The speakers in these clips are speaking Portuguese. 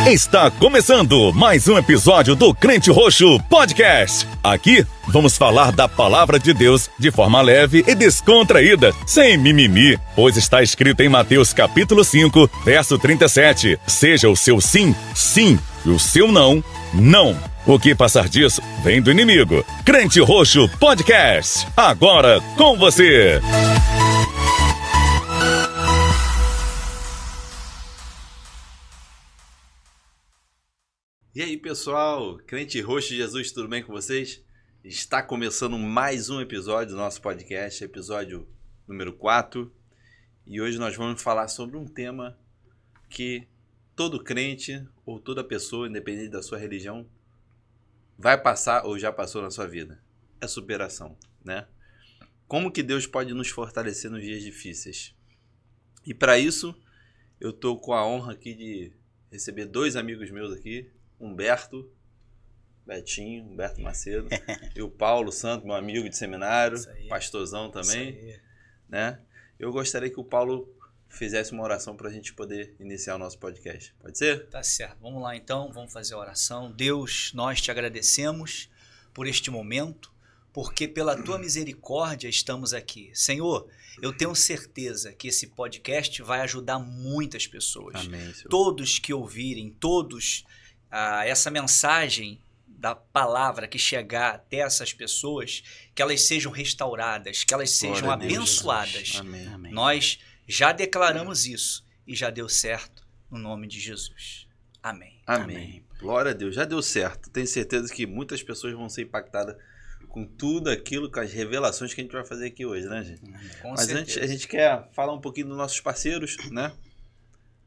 Está começando mais um episódio do Crente Roxo Podcast. Aqui vamos falar da palavra de Deus de forma leve e descontraída, sem mimimi, pois está escrito em Mateus capítulo 5, verso 37. Seja o seu sim, sim, e o seu não, não. O que passar disso vem do inimigo. Crente Roxo Podcast, agora com você. E aí, pessoal, Crente Roxo Jesus, tudo bem com vocês? Está começando mais um episódio do nosso podcast, episódio número 4. E hoje nós vamos falar sobre um tema que todo crente ou toda pessoa, independente da sua religião, vai passar ou já passou na sua vida. É superação, né? Como que Deus pode nos fortalecer nos dias difíceis? E para isso, eu estou com a honra aqui de receber dois amigos meus aqui, Humberto Macedo, e o Paulo Santos, meu amigo de seminário, pastorzão também, né? Eu gostaria que o Paulo fizesse uma oração para a gente poder iniciar o nosso podcast. Pode ser? Tá certo. Vamos lá então, vamos fazer a oração. Deus, nós te agradecemos por este momento, porque pela tua misericórdia estamos aqui. Senhor, eu tenho certeza que esse podcast vai ajudar muitas pessoas. Amém, Senhor. Todos que ouvirem, essa mensagem da palavra que chegar até essas pessoas, que elas sejam restauradas, que elas sejam abençoadas. Amém. Nós já declaramos isso e já deu certo no nome de Jesus. Amém. Glória a Deus, já deu certo. Tenho certeza que muitas pessoas vão ser impactadas com tudo aquilo, com as revelações que a gente vai fazer aqui hoje, né, gente? Mas certeza. antes, a gente quer falar um pouquinho dos nossos parceiros, né?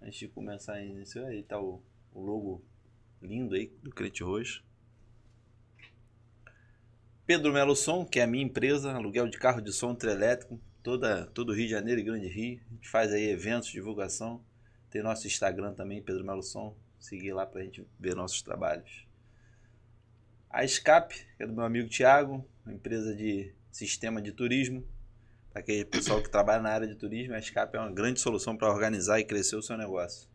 Antes de começar isso aí, tá o logo lindo aí do Crente Roxo. Pedro Melo Som, que é a minha empresa, aluguel de carro de som trielétrico, todo o Rio de Janeiro e Grande Rio. A gente faz aí eventos, divulgação. Tem nosso Instagram também, Pedro Melo Som. Seguir lá pra gente ver nossos trabalhos. A Escape, que é do meu amigo Thiago, uma empresa de sistema de turismo. Para aquele pessoal que trabalha na área de turismo, a Escape é uma grande solução para organizar e crescer o seu negócio.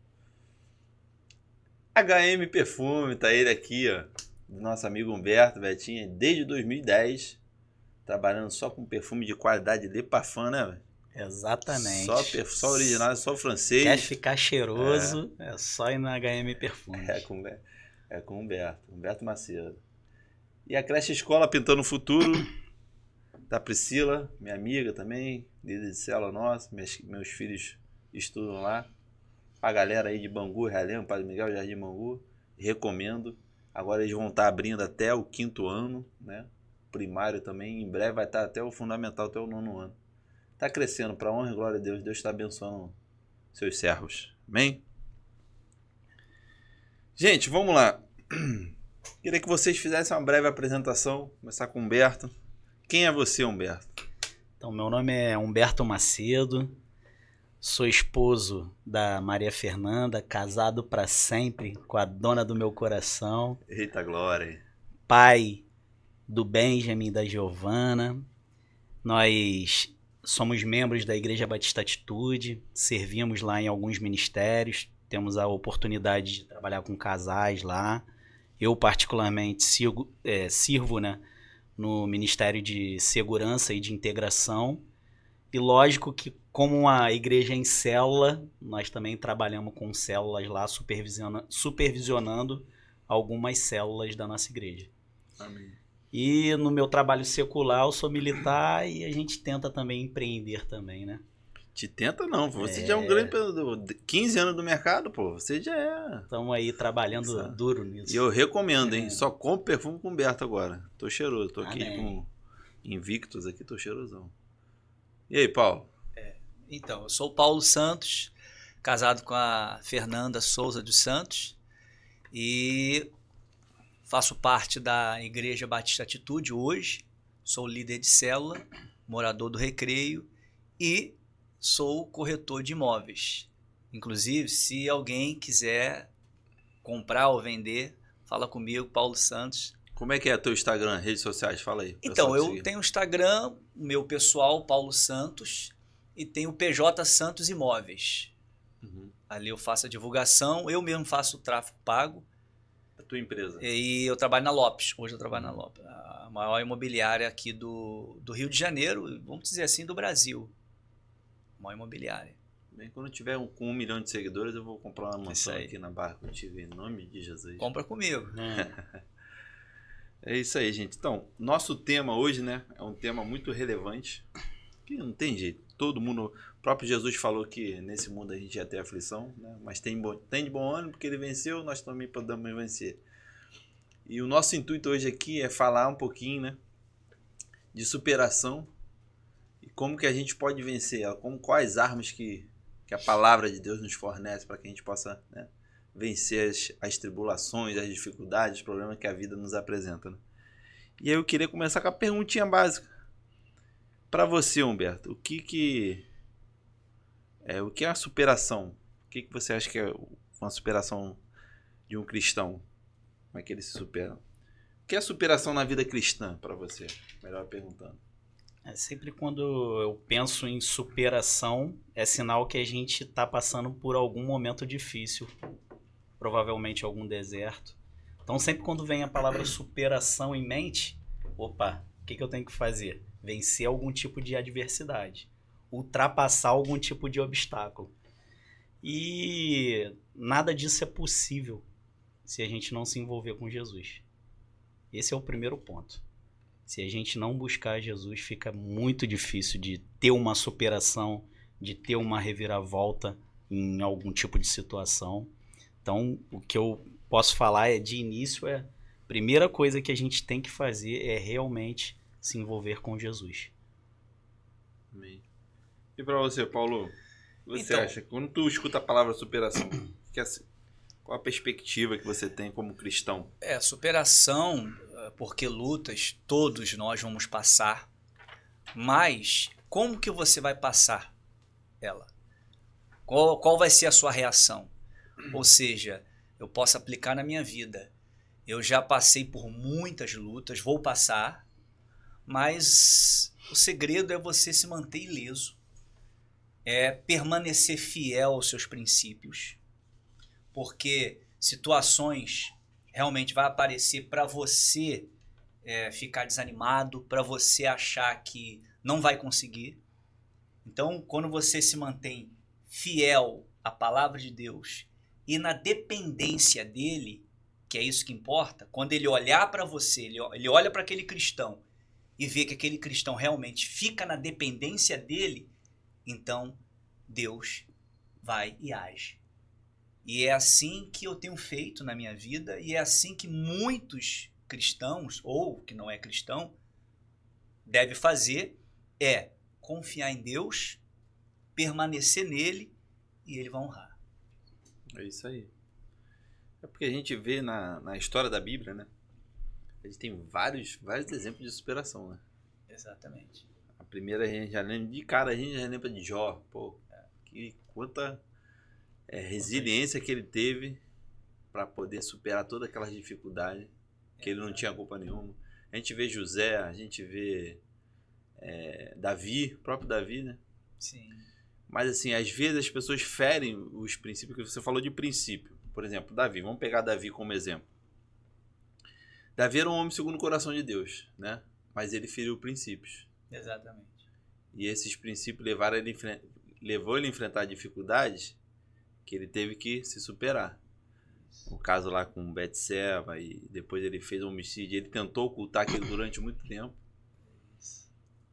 HM Perfume, tá ele aqui, ó, do nosso amigo Humberto, Betinho, desde 2010, trabalhando só com perfume de qualidade de parfum, né, velho? Exatamente. Só original, só francês. Quer ficar cheiroso, é só ir na HM Perfume. É com Humberto Macedo. E a Creche Escola Pintando o Futuro, da Priscila, minha amiga também, líder de célula nossa, meus filhos estudam lá. A galera aí de Bangu, Realengo, Padre Miguel, Jardim Bangu, recomendo. Agora eles vão estar abrindo até o 5º ano, né? Primário também, em breve vai estar até o fundamental, até o 9º ano. Está crescendo, para honra e glória a Deus. Deus está abençoando seus servos. Amém? Gente, vamos lá. Queria que vocês fizessem uma breve apresentação. Começar com o Humberto. Quem é você, Humberto? Então, meu nome é Humberto Macedo. Sou esposo da Maria Fernanda, casado para sempre com a dona do meu coração. Eita glória! Pai do Benjamin e da Giovana. Nós somos membros da Igreja Batista Atitude, servimos lá em alguns ministérios, temos a oportunidade de trabalhar com casais lá. Eu particularmente sirvo, né, no Ministério de Segurança e de Integração. E lógico que, como uma igreja em célula, nós também trabalhamos com células lá, supervisionando algumas células da nossa igreja. Amém. E no meu trabalho secular, eu sou militar e a gente tenta também empreender também, né? Te tenta não, você já é um grande... 15 anos do mercado, pô, você já é... Estamos aí trabalhando duro nisso. E eu recomendo, hein? Só compro perfume com Humberto agora. Tô cheiroso, tô aqui com Invictus aqui, tô cheirosão. E aí, Paulo? Então, eu sou o Paulo Santos, casado com a Fernanda Souza dos Santos e faço parte da Igreja Batista Atitude hoje, sou líder de célula, morador do Recreio e sou corretor de imóveis. Inclusive, se alguém quiser comprar ou vender, fala comigo, Paulo Santos. Como é que é teu Instagram, redes sociais? Fala aí. Então, eu tenho o Instagram, o meu pessoal, Paulo Santos, e tenho o PJ Santos Imóveis. Ali eu faço a divulgação, eu mesmo faço o tráfego pago. A tua empresa? E eu trabalho na Lopes. Hoje eu trabalho na Lopes, a maior imobiliária aqui do Rio de Janeiro, vamos dizer assim, do Brasil. A maior imobiliária. Bem, quando eu tiver com 1 milhão de seguidores, eu vou comprar uma mansão aí. aqui na Barra contigo, em nome de Jesus. Compra comigo. É isso aí, gente. Então, nosso tema hoje, né, é um tema muito relevante, que não tem jeito. Todo mundo, o próprio Jesus falou que nesse mundo a gente ia ter aflição, né, mas tem de bom ânimo porque ele venceu, nós também podemos vencer. E o nosso intuito hoje aqui é falar um pouquinho, né, de superação e como que a gente pode vencer ela, quais armas que a palavra de Deus nos fornece para que a gente possa, né, vencer as tribulações, as dificuldades, os problemas que a vida nos apresenta. Né? E aí eu queria começar com a perguntinha básica. Para você, Humberto, o que é a superação? O que você acha que é uma superação de um cristão? Como é que ele se supera? O que é a superação na vida cristã para você? Melhor perguntando. Sempre quando eu penso em superação, é sinal que a gente está passando por algum momento difícil, provavelmente algum deserto. Então sempre quando vem a palavra superação em mente, opa, o que eu tenho que fazer? Vencer algum tipo de adversidade, ultrapassar algum tipo de obstáculo. E nada disso é possível se a gente não se envolver com Jesus. Esse é o primeiro ponto. Se a gente não buscar Jesus, fica muito difícil de ter uma superação, de ter uma reviravolta em algum tipo de situação. Então, o que eu posso falar de início a primeira coisa que a gente tem que fazer é realmente se envolver com Jesus. Amém. E para você, Paulo, você Então, acha, quando tu escuta a palavra superação, qual a perspectiva que você tem como cristão? Superação, porque lutas todos nós vamos passar, mas como que você vai passar ela? Qual vai ser a sua reação? Ou seja, eu posso aplicar na minha vida. Eu já passei por muitas lutas, vou passar, mas o segredo é você se manter ileso, é permanecer fiel aos seus princípios, porque situações realmente vai aparecer para você ficar desanimado, para você achar que não vai conseguir. Então, quando você se mantém fiel à palavra de Deus e na dependência dele, que é isso que importa, quando ele olhar para você, ele olha para aquele cristão e vê que aquele cristão realmente fica na dependência dele, então Deus vai e age. E é assim que eu tenho feito na minha vida e é assim que muitos cristãos, ou que não é cristão, deve fazer, é confiar em Deus, permanecer nele e ele vai honrar. É isso aí. É porque a gente vê na história da Bíblia, né? A gente tem vários exemplos de superação, né? Exatamente. A primeira a gente já lembra de cara, a gente já lembra de Jó. Pô, quanta resiliência que ele teve para poder superar todas aquelas dificuldades, que ele não tinha culpa nenhuma. A gente vê José, a gente vê Davi, o próprio Davi, né? Sim. Mas assim, às vezes as pessoas ferem os princípios, que você falou de princípio. Por exemplo, Davi, vamos pegar Davi como exemplo. Davi era um homem segundo o coração de Deus, né? Mas ele feriu princípios. Exatamente. E esses princípios levou ele a enfrentar dificuldades que ele teve que se superar. O caso lá com Betseba, e depois ele fez um homicídio. Ele tentou ocultar aquilo durante muito tempo.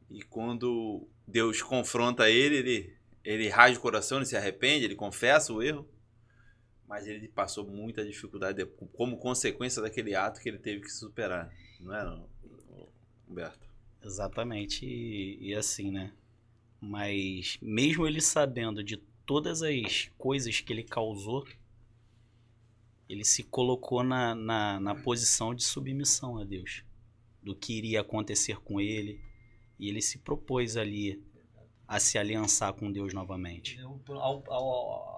E quando Deus confronta ele rasga o coração, ele se arrepende, ele confessa o erro. Mas ele passou muita dificuldade como consequência daquele ato que ele teve que superar. Não é, Humberto? Exatamente. E assim, né? Mas mesmo ele sabendo de todas as coisas que ele causou, ele se colocou na posição de submissão a Deus, do que iria acontecer com ele, e ele se propôs ali a se aliançar com Deus novamente.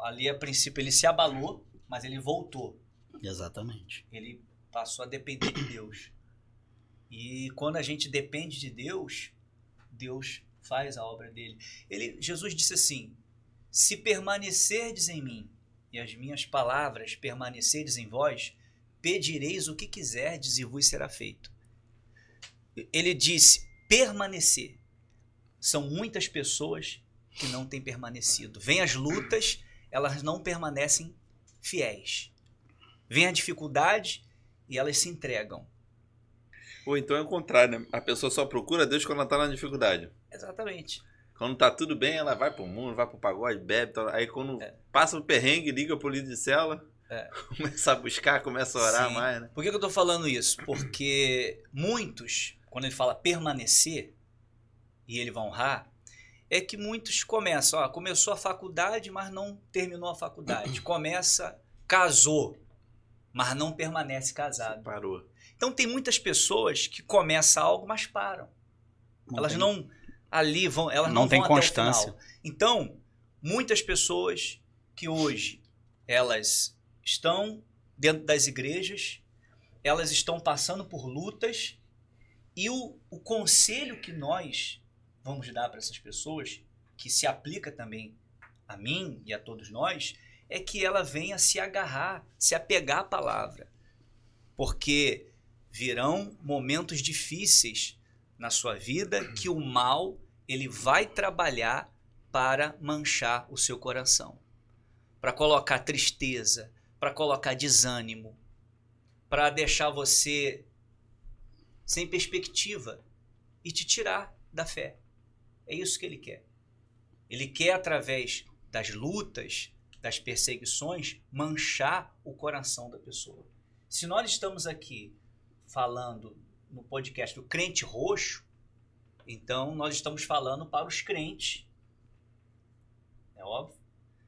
Ali, a princípio, ele se abalou, mas ele voltou. Exatamente. Ele passou a depender de Deus. E quando a gente depende de Deus, Deus faz a obra dele. Jesus disse assim, se permanecerdes em mim e as minhas palavras permanecerdes em vós, pedireis o que quiserdes e vos será feito. Ele disse permanecer. São muitas pessoas que não têm permanecido. Vêm as lutas, elas não permanecem fiéis. Vem a dificuldade e elas se entregam. Ou então é o contrário, né? A pessoa só procura Deus quando ela tá na dificuldade. Exatamente. Quando tá tudo bem, ela vai pro mundo, vai pro pagode, bebe. Aí quando passa o perrengue, liga pro líder de cela, começa a buscar, começa a orar mais, né? Por que eu tô falando isso? Porque muitos, quando ele fala permanecer e ele vai honrar, é que muitos começam, começou a faculdade, mas não terminou a faculdade. Casou, mas não permanece casado. Parou. Então tem muitas pessoas que começam algo, mas param. Elas não vão tem até constância. o final. Então, muitas pessoas que hoje elas estão dentro das igrejas, elas estão passando por lutas, e o conselho que nós vamos dar para essas pessoas, que se aplica também a mim e a todos nós, é que ela venha se agarrar, se apegar à palavra. Porque virão momentos difíceis na sua vida que o mal ele vai trabalhar para manchar o seu coração, para colocar tristeza, para colocar desânimo, para deixar você sem perspectiva e te tirar da fé. É isso que ele quer. Ele quer, através das lutas, das perseguições, manchar o coração da pessoa. Se nós estamos aqui falando no podcast do Crente Roxo, então nós estamos falando para os crentes. É óbvio?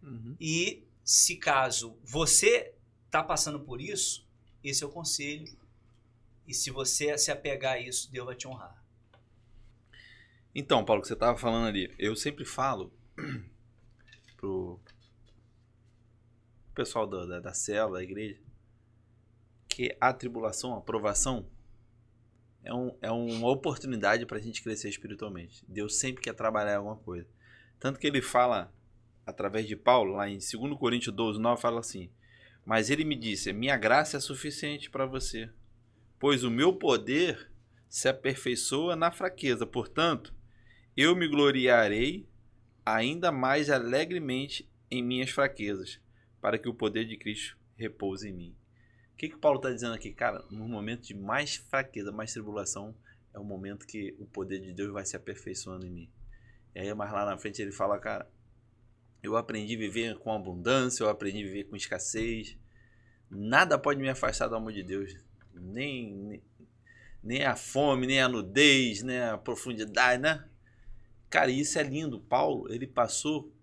Uhum. E se caso você está passando por isso, esse é o conselho. E se você se apegar a isso, Deus vai te honrar. Então, Paulo, que você estava falando ali, eu sempre falo pro pessoal da célula, da igreja, que a tribulação, a provação, é uma oportunidade para a gente crescer espiritualmente. Deus sempre quer trabalhar alguma coisa. Tanto que ele fala, através de Paulo, lá em 2 Coríntios 12, 9, fala assim: mas ele me disse, minha graça é suficiente para você, pois o meu poder se aperfeiçoa na fraqueza. Portanto, eu me gloriarei ainda mais alegremente em minhas fraquezas, para que o poder de Cristo repouse em mim. O que Paulo está dizendo aqui? Cara, no momento de mais fraqueza, mais tribulação, é o momento que o poder de Deus vai se aperfeiçoando em mim. E aí, mais lá na frente, ele fala, cara, eu aprendi a viver com abundância, eu aprendi a viver com escassez. Nada pode me afastar do amor de Deus. Nem a fome, nem a nudez, nem a profundidade, né? Cara, isso é lindo. Paulo, ele passou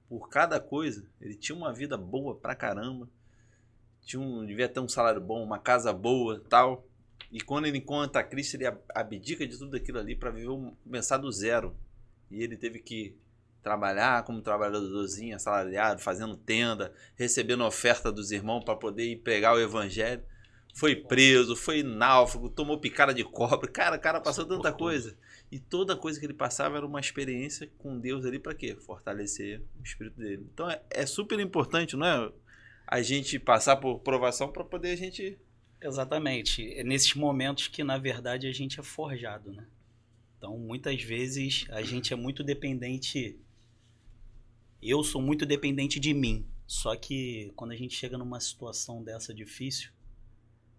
por cada coisa. Ele tinha uma vida boa pra caramba. Devia ter um salário bom, uma casa boa, tal. E quando ele encontra Cristo, ele abdica de tudo aquilo ali para começar do zero. E ele teve que trabalhar como trabalhadorzinho, assalariado, fazendo tenda, recebendo oferta dos irmãos para poder ir pregar o evangelho. Foi preso, foi náufrago, tomou picada de cobra. Cara, o cara passou tanta coisa. E toda coisa que ele passava era uma experiência com Deus ali para quê? Fortalecer o espírito dele. Então é super importante, não é? A gente passar por provação para poder a gente... Exatamente. É nesses momentos que, na verdade, a gente é forjado, né? Então, muitas vezes, a gente é muito dependente... Eu sou muito dependente de mim. Só que, quando a gente chega numa situação dessa difícil,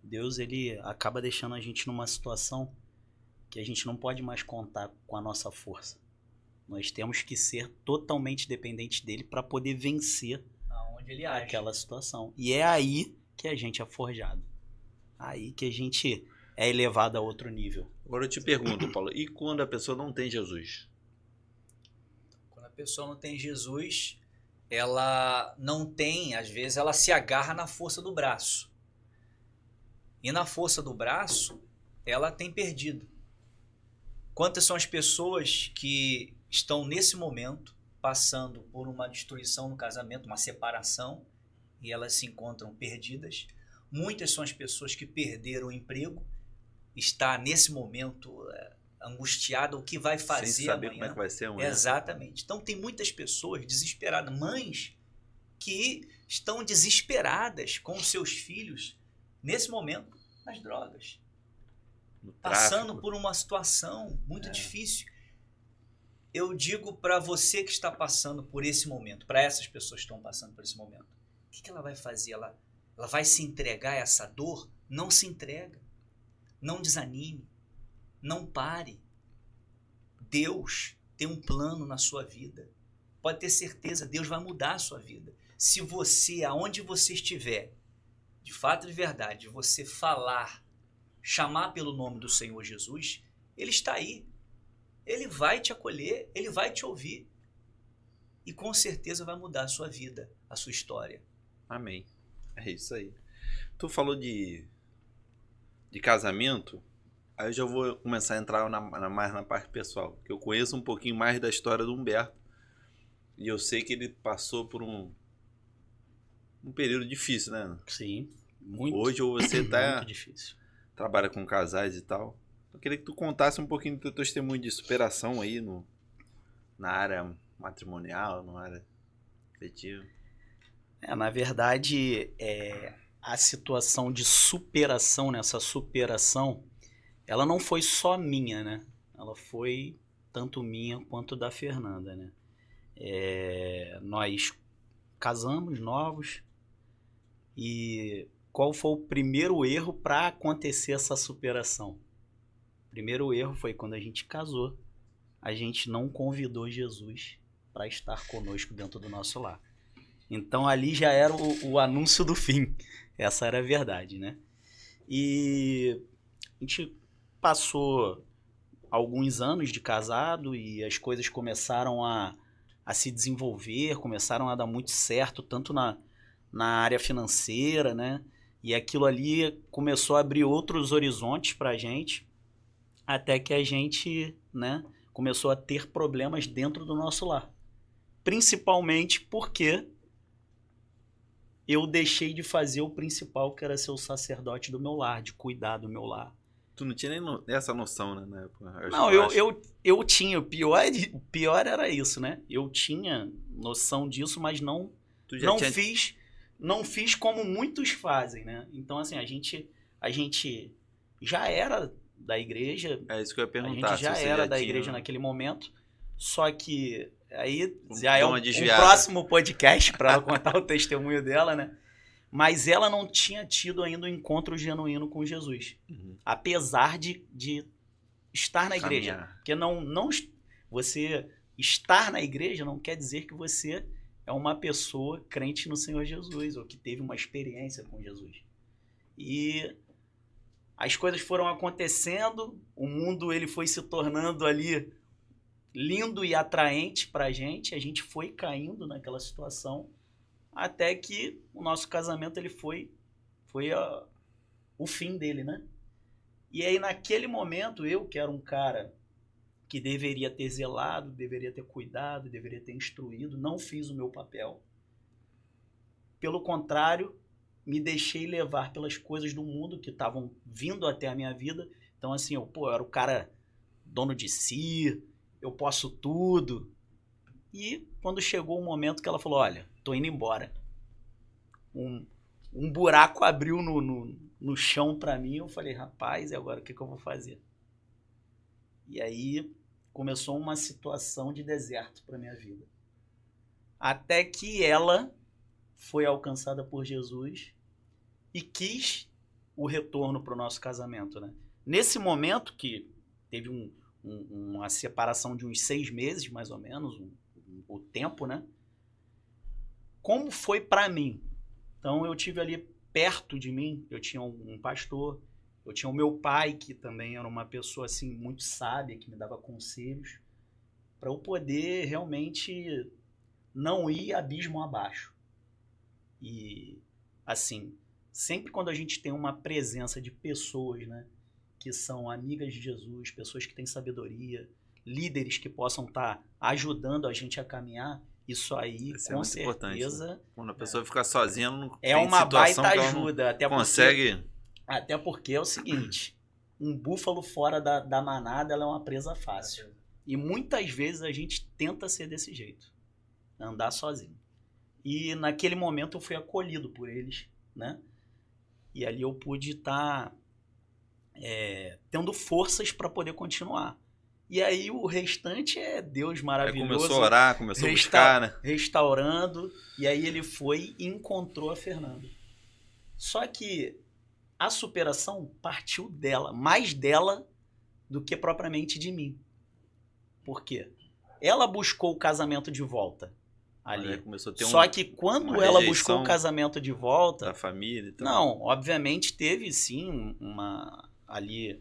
Deus, ele acaba deixando a gente numa situação que a gente não pode mais contar com a nossa força. Nós temos que ser totalmente dependentes dele para poder vencer aonde ele age. Aquela situação. E é aí que a gente é forjado. Aí que a gente é elevado a outro nível. Agora eu te pergunto, Paulo, e quando a pessoa não tem Jesus? Quando a pessoa não tem Jesus, ela não tem, às vezes, ela se agarra na força do braço. E na força do braço, ela tem perdido. Quantas são as pessoas que estão nesse momento passando por uma destruição no casamento, uma separação, e elas se encontram perdidas? Muitas são as pessoas que perderam o emprego, está nesse momento angustiada, o que vai fazer Sem saber amanhã. como é que vai ser amanhã. Exatamente. Então tem muitas pessoas desesperadas, mães que estão desesperadas com os seus filhos nesse momento nas drogas, No passando tráfico. por uma situação muito difícil. Eu digo para você que está passando por esse momento, para essas pessoas que estão passando por esse momento, o que ela vai fazer? Ela vai se entregar a essa dor? Não se entrega. Não desanime. Não pare. Deus tem um plano na sua vida. Pode ter certeza, Deus vai mudar a sua vida. Se você, aonde você estiver, de fato e de verdade, você falar, chamar pelo nome do Senhor Jesus, Ele está aí. Ele vai te acolher, Ele vai te ouvir. E com certeza vai mudar a sua vida, a sua história. Amém. É isso aí. Tu falou de casamento, aí eu já vou começar a entrar mais na parte pessoal. Que eu conheço um pouquinho mais da história do Humberto. E eu sei que ele passou por um período difícil, né? Sim, muito. Hoje você muito difícil. trabalha com casais e tal. Eu queria que tu contasse um pouquinho do teu testemunho de superação aí na área matrimonial, na área afetiva. Na verdade, a situação de superação, nessa superação, ela não foi só minha, né? Ela foi tanto minha quanto da Fernanda, né? Nós casamos novos e qual foi o primeiro erro para acontecer essa superação? O primeiro erro foi quando a gente casou, a gente não convidou Jesus para estar conosco dentro do nosso lar. Então ali já era o anúncio do fim. Essa era a verdade, né? E a gente passou alguns anos de casado e as coisas começaram a se desenvolver, começaram a dar muito certo, tanto na área financeira, né? E aquilo ali começou a abrir outros horizontes pra gente, até que a gente, né, começou a ter problemas dentro do nosso lar. Principalmente porque eu deixei de fazer o principal, que era ser o sacerdote do meu lar, de cuidar do meu lar. Tu não tinha nem essa noção, né? Na época. Não, eu tinha. O pior era isso, né? Eu tinha noção disso, mas não fiz como muitos fazem, né? Então, assim, a gente já era da igreja. É isso que eu ia perguntar. A gente já era da igreja naquele momento, só que aí já é um próximo podcast para ela contar o testemunho dela, né? Mas ela não tinha tido ainda um encontro genuíno com Jesus. Uhum. Apesar de estar na igreja. Caminhar. Porque você estar na igreja não quer dizer que você é uma pessoa crente no Senhor Jesus, ou que teve uma experiência com Jesus. E as coisas foram acontecendo, o mundo ele foi se tornando ali lindo e atraente pra gente, a gente foi caindo naquela situação, até que o nosso casamento ele foi o fim dele, né? E aí naquele momento eu, que era um cara que deveria ter zelado, deveria ter cuidado, deveria ter instruído, não fiz o meu papel. Pelo contrário, me deixei levar pelas coisas do mundo que estavam vindo até a minha vida. Então assim, eu era o cara dono de si, eu posso tudo. E quando chegou o momento que ela falou, olha, tô indo embora. Um buraco abriu no chão pra mim, eu falei, rapaz, e agora o que eu vou fazer? E aí começou uma situação de deserto pra minha vida. Até que ela foi alcançada por Jesus e quis o retorno pro nosso casamento, né? Nesse momento que teve uma separação de uns 6 meses, mais ou menos, o tempo, né? Como foi pra mim? Então eu tive ali perto de mim, eu tinha um pastor, eu tinha o meu pai, que também era uma pessoa assim muito sábia, que me dava conselhos, para eu poder realmente não ir abismo abaixo. E assim, sempre quando a gente tem uma presença de pessoas, né, que são amigas de Jesus, pessoas que têm sabedoria, líderes que possam estar ajudando a gente a caminhar, isso aí, Isso é com muito importante, certeza, né? Quando a pessoa fica sozinha, não é tem uma situação baita que ela não ajuda. consegue. Até porque é o seguinte, um búfalo fora da manada, ela é uma presa fácil. E muitas vezes a gente tenta ser desse jeito, andar sozinho. E naquele momento eu fui acolhido por eles, né? E ali eu pude estar tendo forças para poder continuar. E aí o restante é Deus Aí maravilhoso. começou a orar, começou a buscar, né? Restaurando. E aí ele foi e encontrou a Fernanda. Só que a superação partiu dela, mais dela do que propriamente de mim. Por quê? Ela buscou o casamento de volta ali. Aí começou a ter Só que quando uma ela rejeição buscou o casamento de volta, da família e tal. não, obviamente teve sim ali,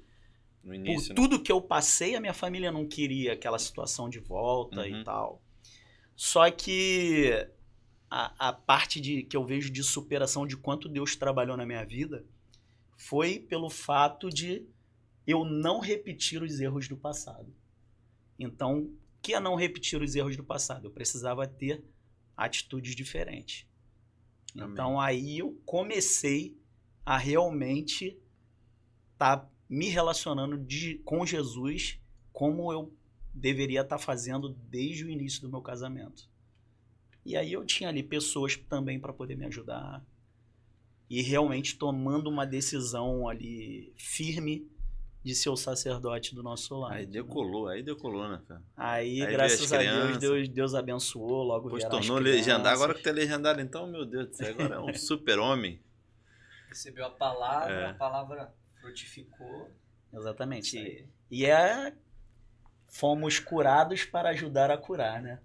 No por início, né? tudo que eu passei, a minha família não queria aquela situação de volta Uhum. e tal. Só que a parte que eu vejo de superação, de quanto Deus trabalhou na minha vida, foi pelo fato de eu não repetir os erros do passado. Então, o que é não repetir os erros do passado? Eu precisava ter atitudes diferentes. Amém. Então, aí eu comecei a realmente estar me relacionando com Jesus como eu deveria estar fazendo desde o início do meu casamento. E aí eu tinha ali pessoas também para poder me ajudar e realmente tomando uma decisão ali firme de ser o sacerdote do nosso lar. Aí decolou, né, cara? Aí, Aí graças veio a as Deus, crianças. Deus abençoou, logo Depois vieram as tornou crianças. legendário. Agora que tu é legendário, então, meu Deus do céu, agora é um super-homem. Recebeu a palavra, É. a palavra frutificou. Exatamente. Isso aí. E fomos curados para ajudar a curar, né?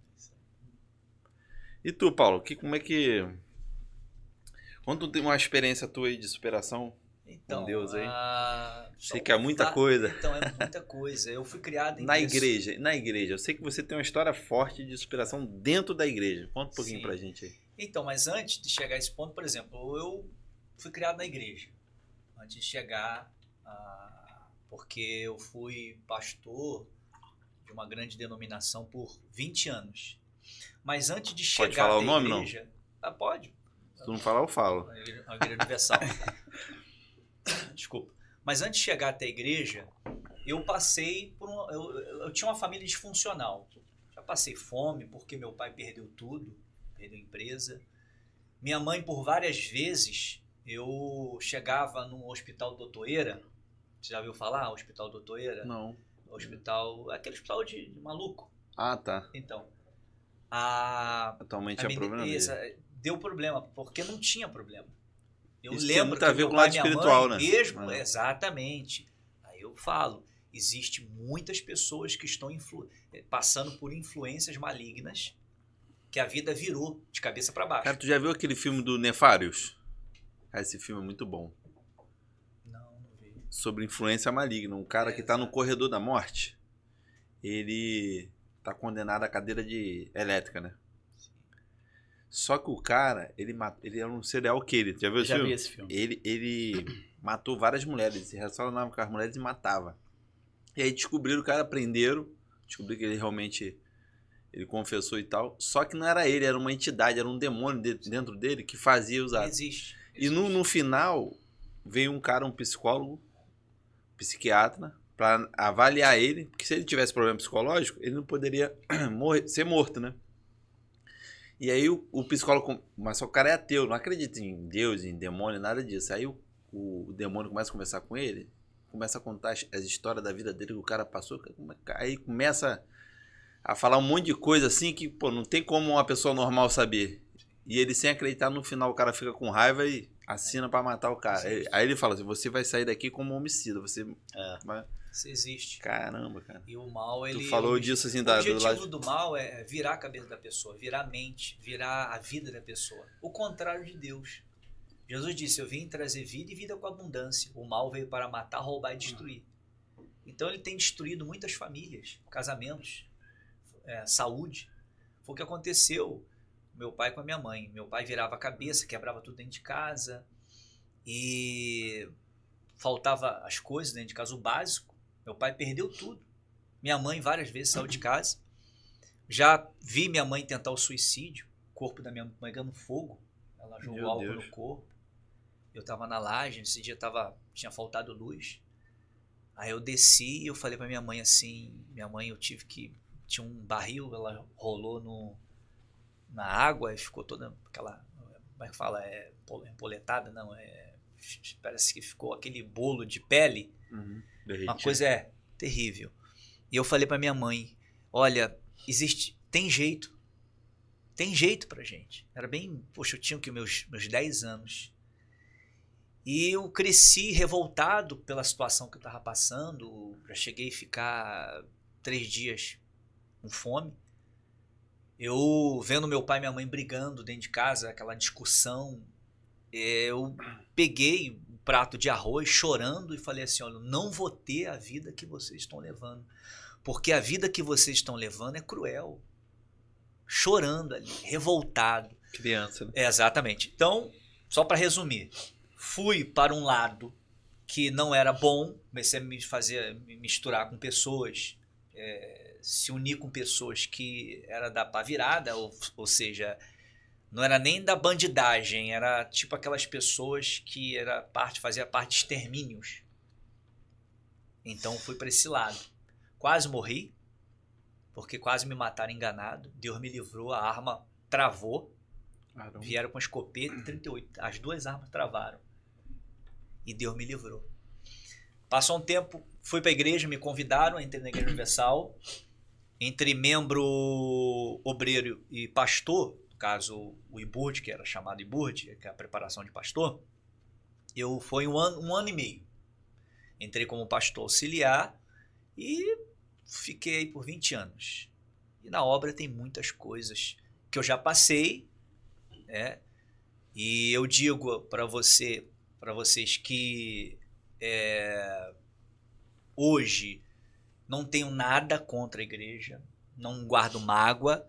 E tu, Paulo, como é que... Quando tu tem uma experiência tua aí de superação Então, com Deus aí? Sei então, que é muita coisa. Então, é muita coisa. Eu fui criado em Na igreja, eu sei que você tem uma história forte de superação dentro da igreja. Conta um pouquinho Sim. pra gente aí. Então, mas antes de chegar a esse ponto, por exemplo, eu fui criado na igreja. Antes de chegar porque eu fui pastor de uma grande denominação por 20 anos. Mas antes de chegar Pode falar o até a nome, igreja... Pode. Se tu não falar, eu falo. A Igreja Universal. Desculpa. Mas antes de chegar até a igreja, eu passei por eu tinha uma família disfuncional. Já passei fome porque meu pai perdeu tudo, perdeu a empresa. Minha mãe, por várias vezes, eu chegava no Hospital Doutoeira. Você já ouviu falar? Hospital Doutoeira? Não. Aquele hospital de maluco. Ah, tá. Então, Atualmente é problema dele. deu problema, porque não tinha problema. Eu Isso tem lembro muito a que ver meu com o pai lado e minha espiritual, mãe, né? mesmo, exatamente. Aí eu falo, existe muitas pessoas que estão passando por influências malignas que a vida virou de cabeça para baixo. Cara, tu já viu aquele filme do Nefários? Cara, esse filme é muito bom. Não vi. Sobre influência maligna. Um cara que tá no corredor da morte, ele tá condenado à cadeira elétrica, né? Só que o cara, ele é um serial killer. Já viu esse Já filme? vi esse filme. Ele matou várias mulheres, se relacionava com as mulheres e matava. E aí descobriram, o cara prenderam, descobriram que ele realmente ele confessou e tal. Só que não era ele, era uma entidade, era um demônio dentro dele que fazia os atos. Existe. E no final veio um cara, um psicólogo, psiquiatra, para avaliar ele, porque se ele tivesse problema psicológico, ele não poderia ser morto, né? E aí o psicólogo, mas só o cara é ateu, não acredita em Deus, em demônio, nada disso. Aí o demônio começa a conversar com ele, começa a contar as histórias da vida dele que o cara passou, aí começa a falar um monte de coisa assim que, pô, não tem como uma pessoa normal saber. E ele, sem acreditar, no final o cara fica com raiva e assina pra matar o cara. Aí ele fala assim, você vai sair daqui como homicida, você... Isso existe. Caramba, cara. E o mal, ele... Tu falou disso assim, o objetivo do mal é virar a cabeça da pessoa, virar a mente, virar a vida da pessoa. O contrário de Deus. Jesus disse, eu vim trazer vida e vida com abundância. O mal veio para matar, roubar e destruir. Então ele tem destruído muitas famílias, casamentos, saúde. Foi o que aconteceu meu pai com a minha mãe. Meu pai virava a cabeça, quebrava tudo dentro de casa e faltava as coisas dentro de casa, o básico. Meu pai perdeu tudo. Minha mãe várias vezes saiu de casa. Já vi minha mãe tentar o suicídio, o corpo da minha mãe pegando fogo. Ela jogou álcool no corpo. Eu estava na laje, nesse dia tinha faltado luz. Aí eu desci e eu falei pra minha mãe assim, tinha um barril, ela rolou na água e ficou toda aquela, como é que fala, empoletada, não, parece que ficou aquele bolo de pele, uma coisa terrível. E eu falei pra minha mãe, olha, tem jeito pra gente. Era bem, poxa, eu tinha que meus 10 anos. E eu cresci revoltado pela situação que eu estava passando. Já cheguei a ficar 3 dias com fome. Eu vendo meu pai e minha mãe brigando dentro de casa, aquela discussão. Eu peguei um prato de arroz chorando e falei assim, olha, não vou ter a vida que vocês estão levando. Porque a vida que vocês estão levando é cruel. Chorando ali, revoltado. Criança, né? Exatamente. Então, só para resumir, fui para um lado que não era bom, comecei a me misturar com pessoas, se unir com pessoas que era da pá virada, ou seja, não era nem da bandidagem, era tipo aquelas pessoas que fazia parte de extermínios. Então fui para esse lado. Quase morri, porque quase me mataram enganado. Deus me livrou, a arma travou. Caramba. Vieram com escopeta 38. As 2 armas travaram. E Deus me livrou. Passou um tempo, fui para a igreja, me convidaram, entrei na Igreja Universal. Entre membro obreiro e pastor, no caso o IBURD, que era chamado IBURD, que é a preparação de pastor, foi um ano e meio. Entrei como pastor auxiliar e fiquei aí por 20 anos. E na obra tem muitas coisas que eu já passei, né? E eu digo para vocês que hoje não tenho nada contra a igreja, não guardo mágoa,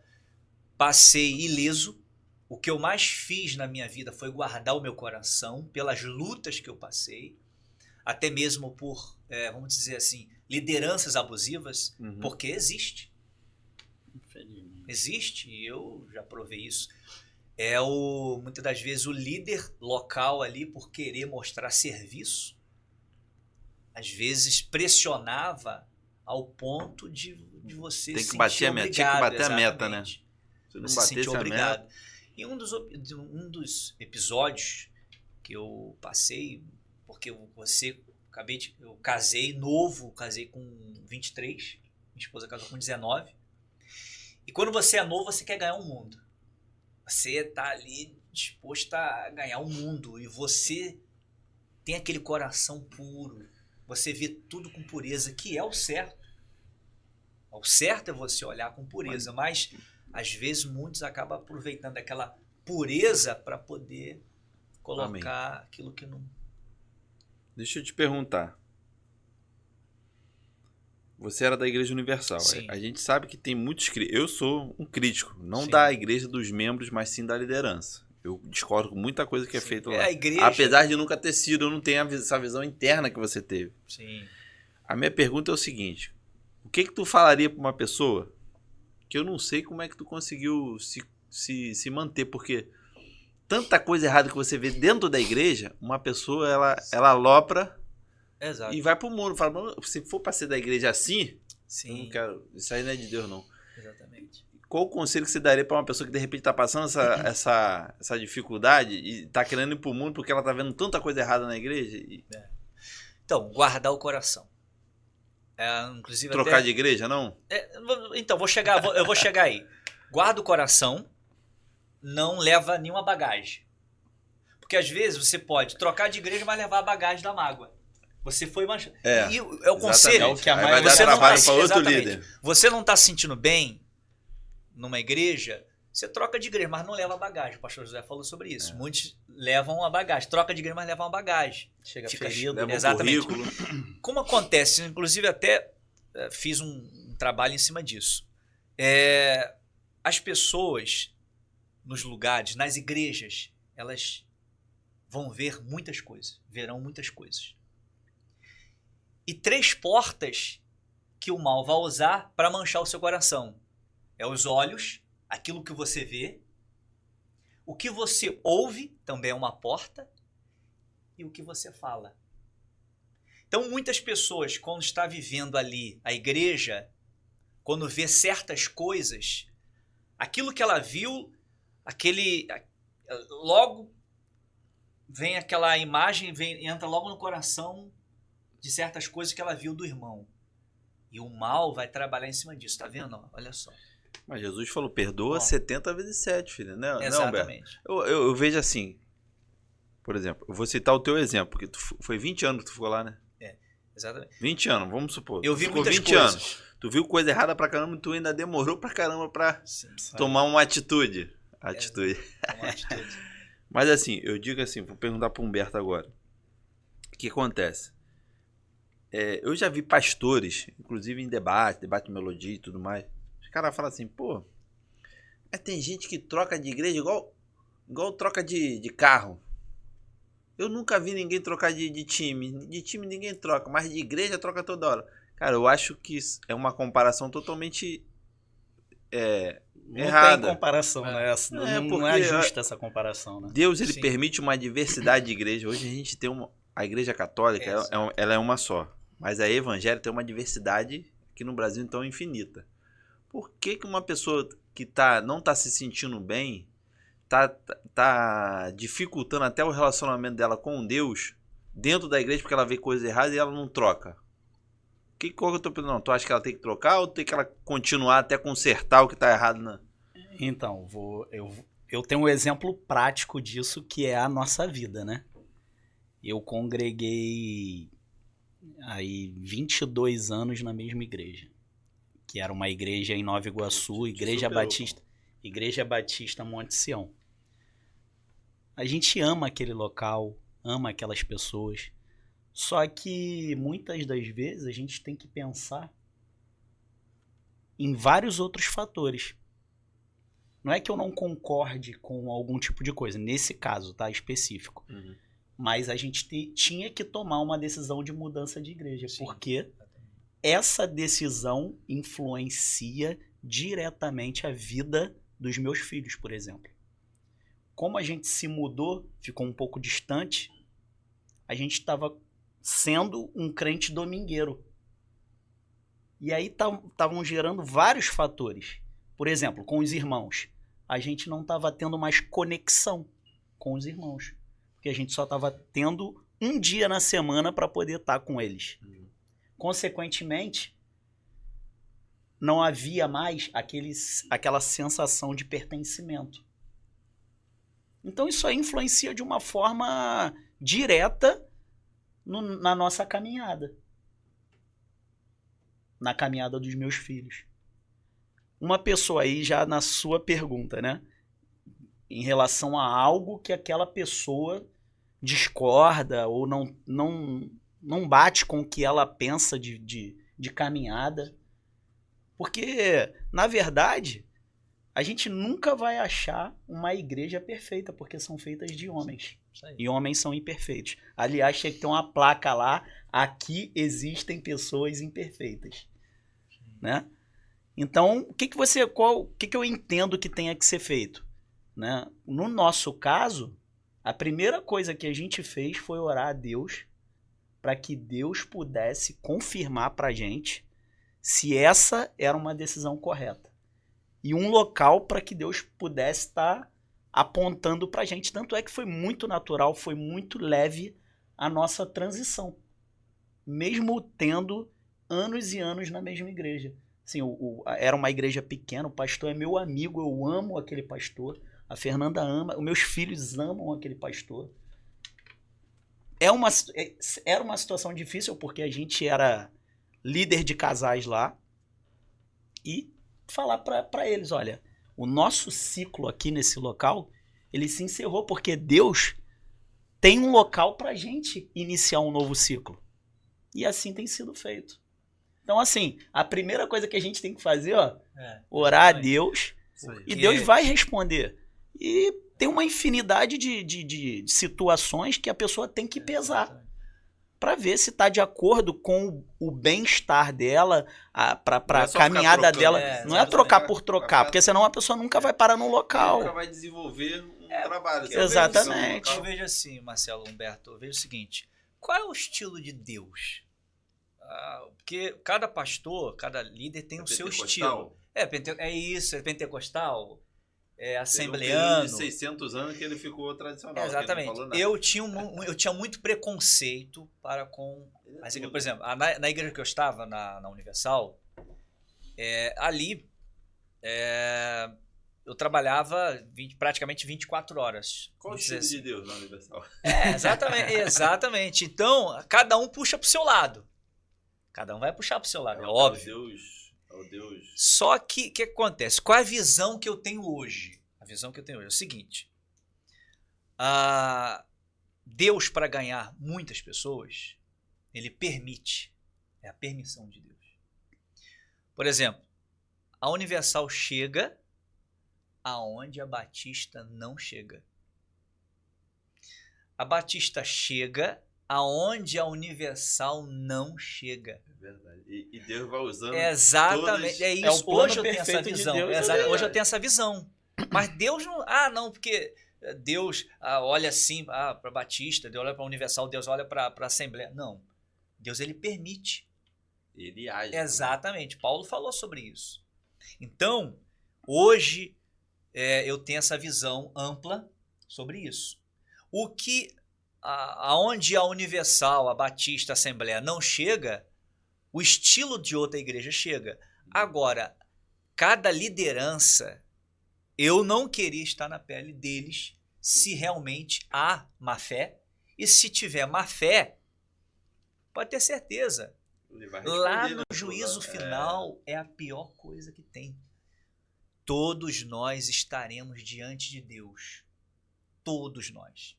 passei ileso. O que eu mais fiz na minha vida foi guardar o meu coração pelas lutas que eu passei, até mesmo por, vamos dizer assim, lideranças abusivas, porque existe. Existe, e eu já provei isso. Muitas das vezes o líder local ali, por querer mostrar serviço, às vezes pressionava ao ponto de você Tem que sentir bater a meta, obrigado. tinha que bater a meta, né? Exatamente. Se não Você batesse sentiu a obrigado. meta... E um dos episódios que eu passei, porque eu casei novo, casei com 23, minha esposa casou com 19. E quando você é novo, você quer ganhar o mundo. Você tá ali disposto a ganhar o mundo e você tem aquele coração puro. Você vê tudo com pureza, que é o certo. O certo é você olhar com pureza, mas às vezes muitos acabam aproveitando aquela pureza para poder colocar aquilo que não... Deixa eu te perguntar. Você era da Igreja Universal. Sim. A gente sabe que tem muitos... Eu sou um crítico, não Sim. da igreja dos membros, mas sim da liderança. Eu discordo com muita coisa que é feita lá. A igreja... Apesar de nunca ter sido, eu não tenho essa visão interna que você teve. Sim. A minha pergunta é o seguinte. O que tu falaria para uma pessoa que eu não sei como é que tu conseguiu se manter? Porque tanta coisa errada que você vê dentro da igreja, uma pessoa, ela alopra... Exato. E vai pro mundo. Fala, se for pra ser da igreja assim, Sim. eu não quero. Isso aí não é de Deus, não. Exatamente. Qual o conselho que você daria pra uma pessoa que de repente tá passando essa dificuldade e tá querendo ir pro mundo porque ela tá vendo tanta coisa errada na igreja? Então, guardar o coração. Inclusive Trocar de igreja, não? Então, eu vou chegar aí. Guarda o coração, não leva nenhuma bagagem. Porque às vezes você pode trocar de igreja, mas levar a bagagem da mágoa. Você foi manchado. E é o conselho. É o que a vai dar trabalho para outro líder. Você não está se sentindo bem numa igreja, você troca de igreja, mas não leva bagagem. O pastor José falou sobre isso. Muitos levam uma bagagem. Troca de igreja, mas levam uma bagagem. Fica ferido. Leva Exatamente. Um currículo. Como acontece, inclusive até fiz um trabalho em cima disso. As pessoas nos lugares, nas igrejas, elas vão ver muitas coisas. Verão muitas coisas. E 3 portas que o mal vai usar para manchar o seu coração. É os olhos, aquilo que você vê. O que você ouve também é uma porta. E o que você fala. Então, muitas pessoas, quando está vivendo ali a igreja, quando vê certas coisas, aquilo que ela viu, logo vem aquela imagem, entra logo no coração de certas coisas que ela viu do irmão. E o mal vai trabalhar em cima disso, tá vendo? Olha só. Mas Jesus falou, perdoa 70 vezes 7, filho, né? Exatamente. Eu vejo assim, por exemplo, eu vou citar o teu exemplo, porque foi 20 anos que tu ficou lá, né? Exatamente. 20 aanos, vamos supor. Eu vi muitas 20 coisas. anos. Tu viu coisa errada pra caramba e tu ainda demorou pra caramba pra Sim, tomar uma atitude. uma atitude. Mas assim, eu digo assim, vou perguntar pro Humberto agora. O que acontece? Eu já vi pastores, inclusive em debate de melodia e tudo mais. Os caras falam assim, pô, tem gente que troca de igreja igual troca de carro. Eu nunca vi ninguém trocar de time. De time ninguém troca, mas de igreja troca toda hora. Cara, eu acho que é uma comparação totalmente Não errada. tem comparação, né? Não é justa essa comparação, né? Deus, ele Sim. permite uma diversidade de igreja. Hoje a gente tem a igreja católica, ela é uma só. Mas a evangélica tem uma diversidade aqui no Brasil, então, infinita. Por que uma pessoa que não tá se sentindo bem, tá dificultando até o relacionamento dela com Deus dentro da igreja porque ela vê coisas erradas e ela não troca? Qual que eu tô pensando? Não, tu acha que ela tem que trocar ou tem que ela continuar até consertar o que tá errado, né? Então, eu tenho um exemplo prático disso, que é a nossa vida, né? Eu congreguei aí 22 anos na mesma igreja, que era uma igreja em Nova Iguaçu, Igreja Batista Monte Sião. A gente ama aquele local, ama aquelas pessoas, só que muitas das vezes a gente tem que pensar em vários outros fatores. Não é que eu não concorde com algum tipo de coisa, nesse caso, tá, específico. Uhum. Mas a gente tinha que tomar uma decisão de mudança de igreja, Sim, porque essa decisão influencia diretamente a vida dos meus filhos, por exemplo. Como a gente se mudou, ficou um pouco distante, a gente estava sendo um crente domingueiro. E aí estavam gerando vários fatores. Por exemplo, com os irmãos. A gente não estava tendo mais conexão com os irmãos. Porque a gente só estava tendo um dia na semana para poder estar com eles. Consequentemente, não havia mais aquela sensação de pertencimento. Então isso aí influencia de uma forma direta na nossa caminhada. Na caminhada dos meus filhos. Uma pessoa aí, já na sua pergunta, né? Em relação a algo que aquela pessoa discorda ou não bate com o que ela pensa de caminhada. Porque, na verdade, a gente nunca vai achar uma igreja perfeita, porque são feitas de homens. E homens são imperfeitos. Aliás, tinha que ter uma placa lá, aqui existem pessoas imperfeitas. Né? Então, o que eu entendo que tenha que ser feito? Né? No nosso caso, a primeira coisa que a gente fez foi orar a Deus para que Deus pudesse confirmar para a gente se essa era uma decisão correta. E um local para que Deus pudesse estar apontando para a gente. Tanto é que foi muito natural, foi muito leve a nossa transição. Mesmo tendo anos e anos na mesma igreja. Assim, era uma igreja pequena, o pastor é meu amigo, eu amo aquele pastor. A Fernanda ama, os meus filhos amam aquele pastor. Era uma situação difícil, porque a gente era líder de casais lá. E falar para eles, olha, o nosso ciclo aqui nesse local, ele se encerrou, porque Deus tem um local para a gente iniciar um novo ciclo. E assim tem sido feito. Então, assim, a primeira coisa que a gente tem que fazer, orar a Deus, e Deus vai responder. E tem uma infinidade de situações que a pessoa tem que pesar para ver se está de acordo com o bem-estar dela, para a caminhada dela. Não é trocar por trocar, porque senão a pessoa nunca vai parar no local. Nunca vai desenvolver um trabalho. Exatamente. Eu vejo assim, Marcelo, Humberto, eu vejo o seguinte, qual é o estilo de Deus? Porque cada pastor, cada líder tem o seu Pentecostal? estilo. É isso, é pentecostal, é Teve um assembleano. período de 600 anos que ele ficou tradicional. que ele não Exatamente. falou nada. Eu tinha muito preconceito para com Ele é as igrejas. tudo. Por exemplo, na igreja que eu estava, na Universal, ali eu trabalhava praticamente 24 horas. Qual o Vamos dizer estilo de assim. Deus na Universal? Exatamente. Então, cada um puxa pro seu lado. Cada um vai puxar pro seu lado, é óbvio. É o Deus. Só que o que acontece? Qual é a visão que eu tenho hoje? A visão que eu tenho hoje é o seguinte. Deus, para ganhar muitas pessoas, ele permite. É a permissão de Deus. Por exemplo, a Universal chega aonde a Batista não chega. A Batista chega aonde a Universal não chega. É verdade. E Deus vai usando Exatamente, todas... é isso. É o plano Hoje eu tenho essa perfeito de visão. Deus, é Hoje eu verdade. tenho essa visão. Mas Deus não. Não, porque Deus olha assim para Batista, Deus olha para Universal, Deus olha para a Assembleia. Não. Deus ele permite. Ele age. Exatamente. Paulo falou sobre isso. Então, hoje eu tenho essa visão ampla sobre isso. O que aonde a Universal, a Batista, a Assembleia não chega, o estilo de outra igreja chega. Agora, cada liderança, eu não queria estar na pele deles se realmente há má fé. E se tiver má fé, pode ter certeza, Ele vai lá responder, no né? juízo final é a pior coisa que tem. Todos nós estaremos diante de Deus. Todos nós.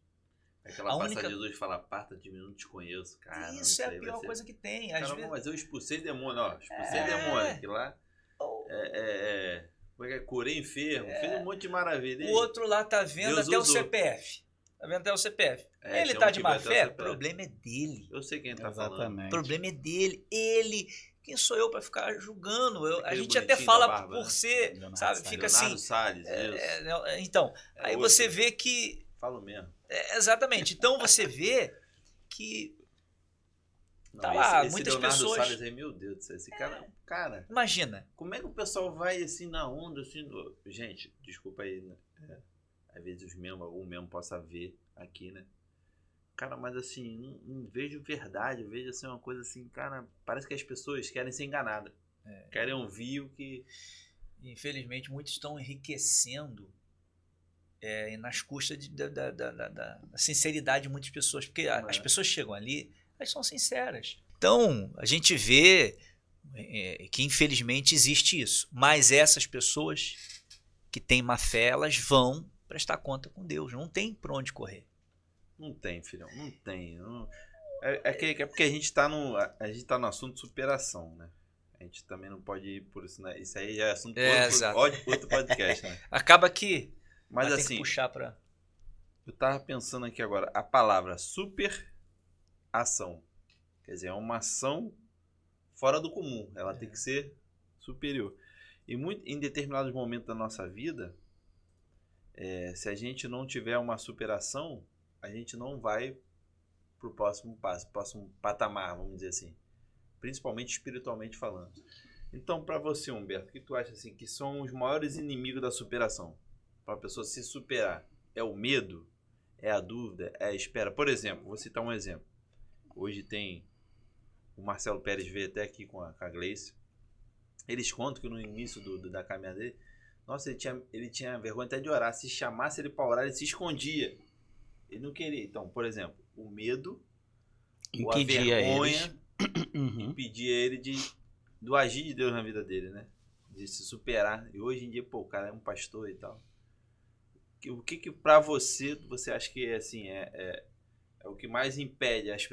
Aquela A passagem única- de Jesus fala, aparta de mim, não te conheço. Cara, Isso é a pior coisa que tem. Às Cara, vezes, mas eu expulsei demônio, ó. Expulsei demônio. Que lá como é que é? Curei enfermo. Fez um monte de maravilha. o outro lá tá vendo Deus até o usou. CPF. Tá vendo até o CPF. Ele tem tá um de que má vai até o fé? O CPF. problema é dele. Eu sei quem tá falando. O Exatamente. problema é dele. Quem sou eu para ficar julgando? A Aquele gente até bonitinho fala da barba, por né? ser, Leonardo sabe? Salles. Fica Leonardo assim. Salles, isso. Então, É aí outro. você vê que. Falo mesmo. Exatamente. Então você vê que. Não, Tá lá, esse muitas Leonardo pessoas- Salles aí, meu Deus do céu. Esse cara, Imagina. como é que o pessoal vai assim na onda, assim... Gente, desculpa aí, né? Às vezes algum membro possa ver aqui, né? Cara, mas assim, não vejo verdade, eu vejo assim uma coisa assim, cara, parece que as pessoas querem ser enganadas. Querem ouvir o que... Infelizmente, muitos estão enriquecendo nas custas da sinceridade de muitas pessoas. Porque as pessoas chegam ali, elas são sinceras. Então, a gente vê que infelizmente existe isso. Mas essas pessoas que têm má fé, elas vão prestar conta com Deus. Não tem por onde correr. Não tem, filhão, não tem. É porque a gente tá no assunto de superação, né? A gente também não pode ir por isso, né? Isso aí já é assunto Exato. outro podcast, né? Acaba que Mas tem assim, que puxar para... eu tava pensando aqui agora, a palavra superação. Quer dizer, é uma ação fora do comum. Ela tem que ser superior. E em determinados momentos da nossa vida, se a gente não tiver uma superação, a gente não vai pro próximo passo, próximo patamar, vamos dizer assim. Principalmente espiritualmente falando. Então, para você, Humberto, o que tu acha assim, que são os maiores inimigos da superação? Para a pessoa se superar, é o medo? É a dúvida? É a espera? Por exemplo, vou citar um exemplo. Hoje tem o Marcelo Pérez veio até aqui com a Gleice. Eles contam que no início da caminhada dele, nossa, ele tinha vergonha até de orar. Se chamasse ele para orar, ele se escondia. Ele não queria. Então, por exemplo, o medo, ou a Impedia vergonha, Uhum. impedia ele do agir de Deus na vida dele, né? De se superar. E hoje em dia, pô, o cara é um pastor e tal. O que pra você acha que assim, é o que mais impede as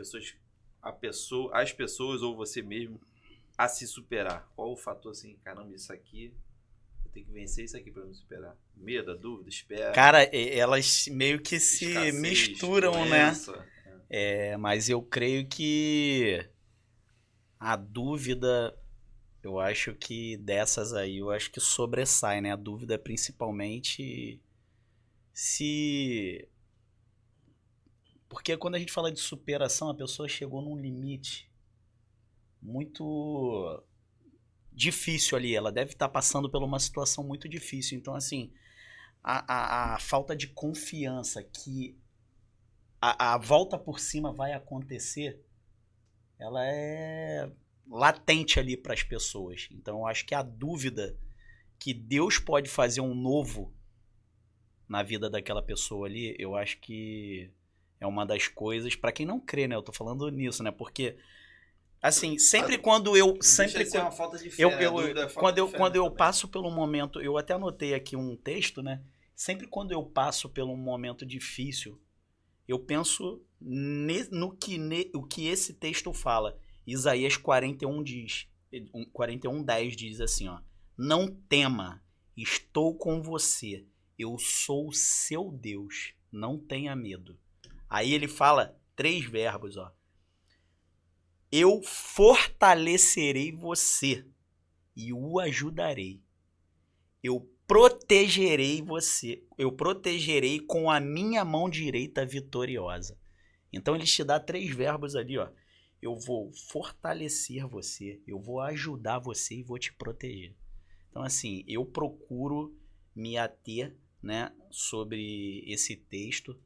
pessoas ou você mesmo a se superar? Qual o fator assim, caramba, isso aqui, eu tenho que vencer isso aqui pra me superar? Medo, a dúvida, espera. Cara, elas meio que se escassez, misturam, doença. né? Mas eu creio que a dúvida, eu acho que dessas aí, eu acho que sobressai, né? A dúvida é principalmente se... Porque quando a gente fala de superação, a pessoa chegou num limite muito difícil ali. Ela deve estar passando por uma situação muito difícil. Então, assim, a falta de confiança que a volta por cima vai acontecer, ela é latente ali para as pessoas. Então, eu acho que a dúvida que Deus pode fazer um novo na vida daquela pessoa ali, eu acho que é uma das coisas, para quem não crê, né? Eu tô falando nisso, né? Porque, assim, sempre quando eu... Deixa de ser uma falta de fé, eu, né? A dúvida é falta quando de eu, fé, quando né, eu também. passo pelo momento... Eu até anotei aqui um texto, né? Sempre quando eu passo por um momento difícil, eu penso o que esse texto fala. Isaías 41 diz, 41:10 diz assim, ó: não tema, estou com você, eu sou o seu Deus, não tenha medo. Aí ele fala 3 verbos, ó: eu fortalecerei você e o ajudarei. Eu protegerei você. Eu protegerei com a minha mão direita vitoriosa. Então ele te dá 3 verbos ali, ó: eu vou fortalecer você, eu vou ajudar você e vou te proteger. Então, assim, eu procuro me ater, né, sobre esse texto,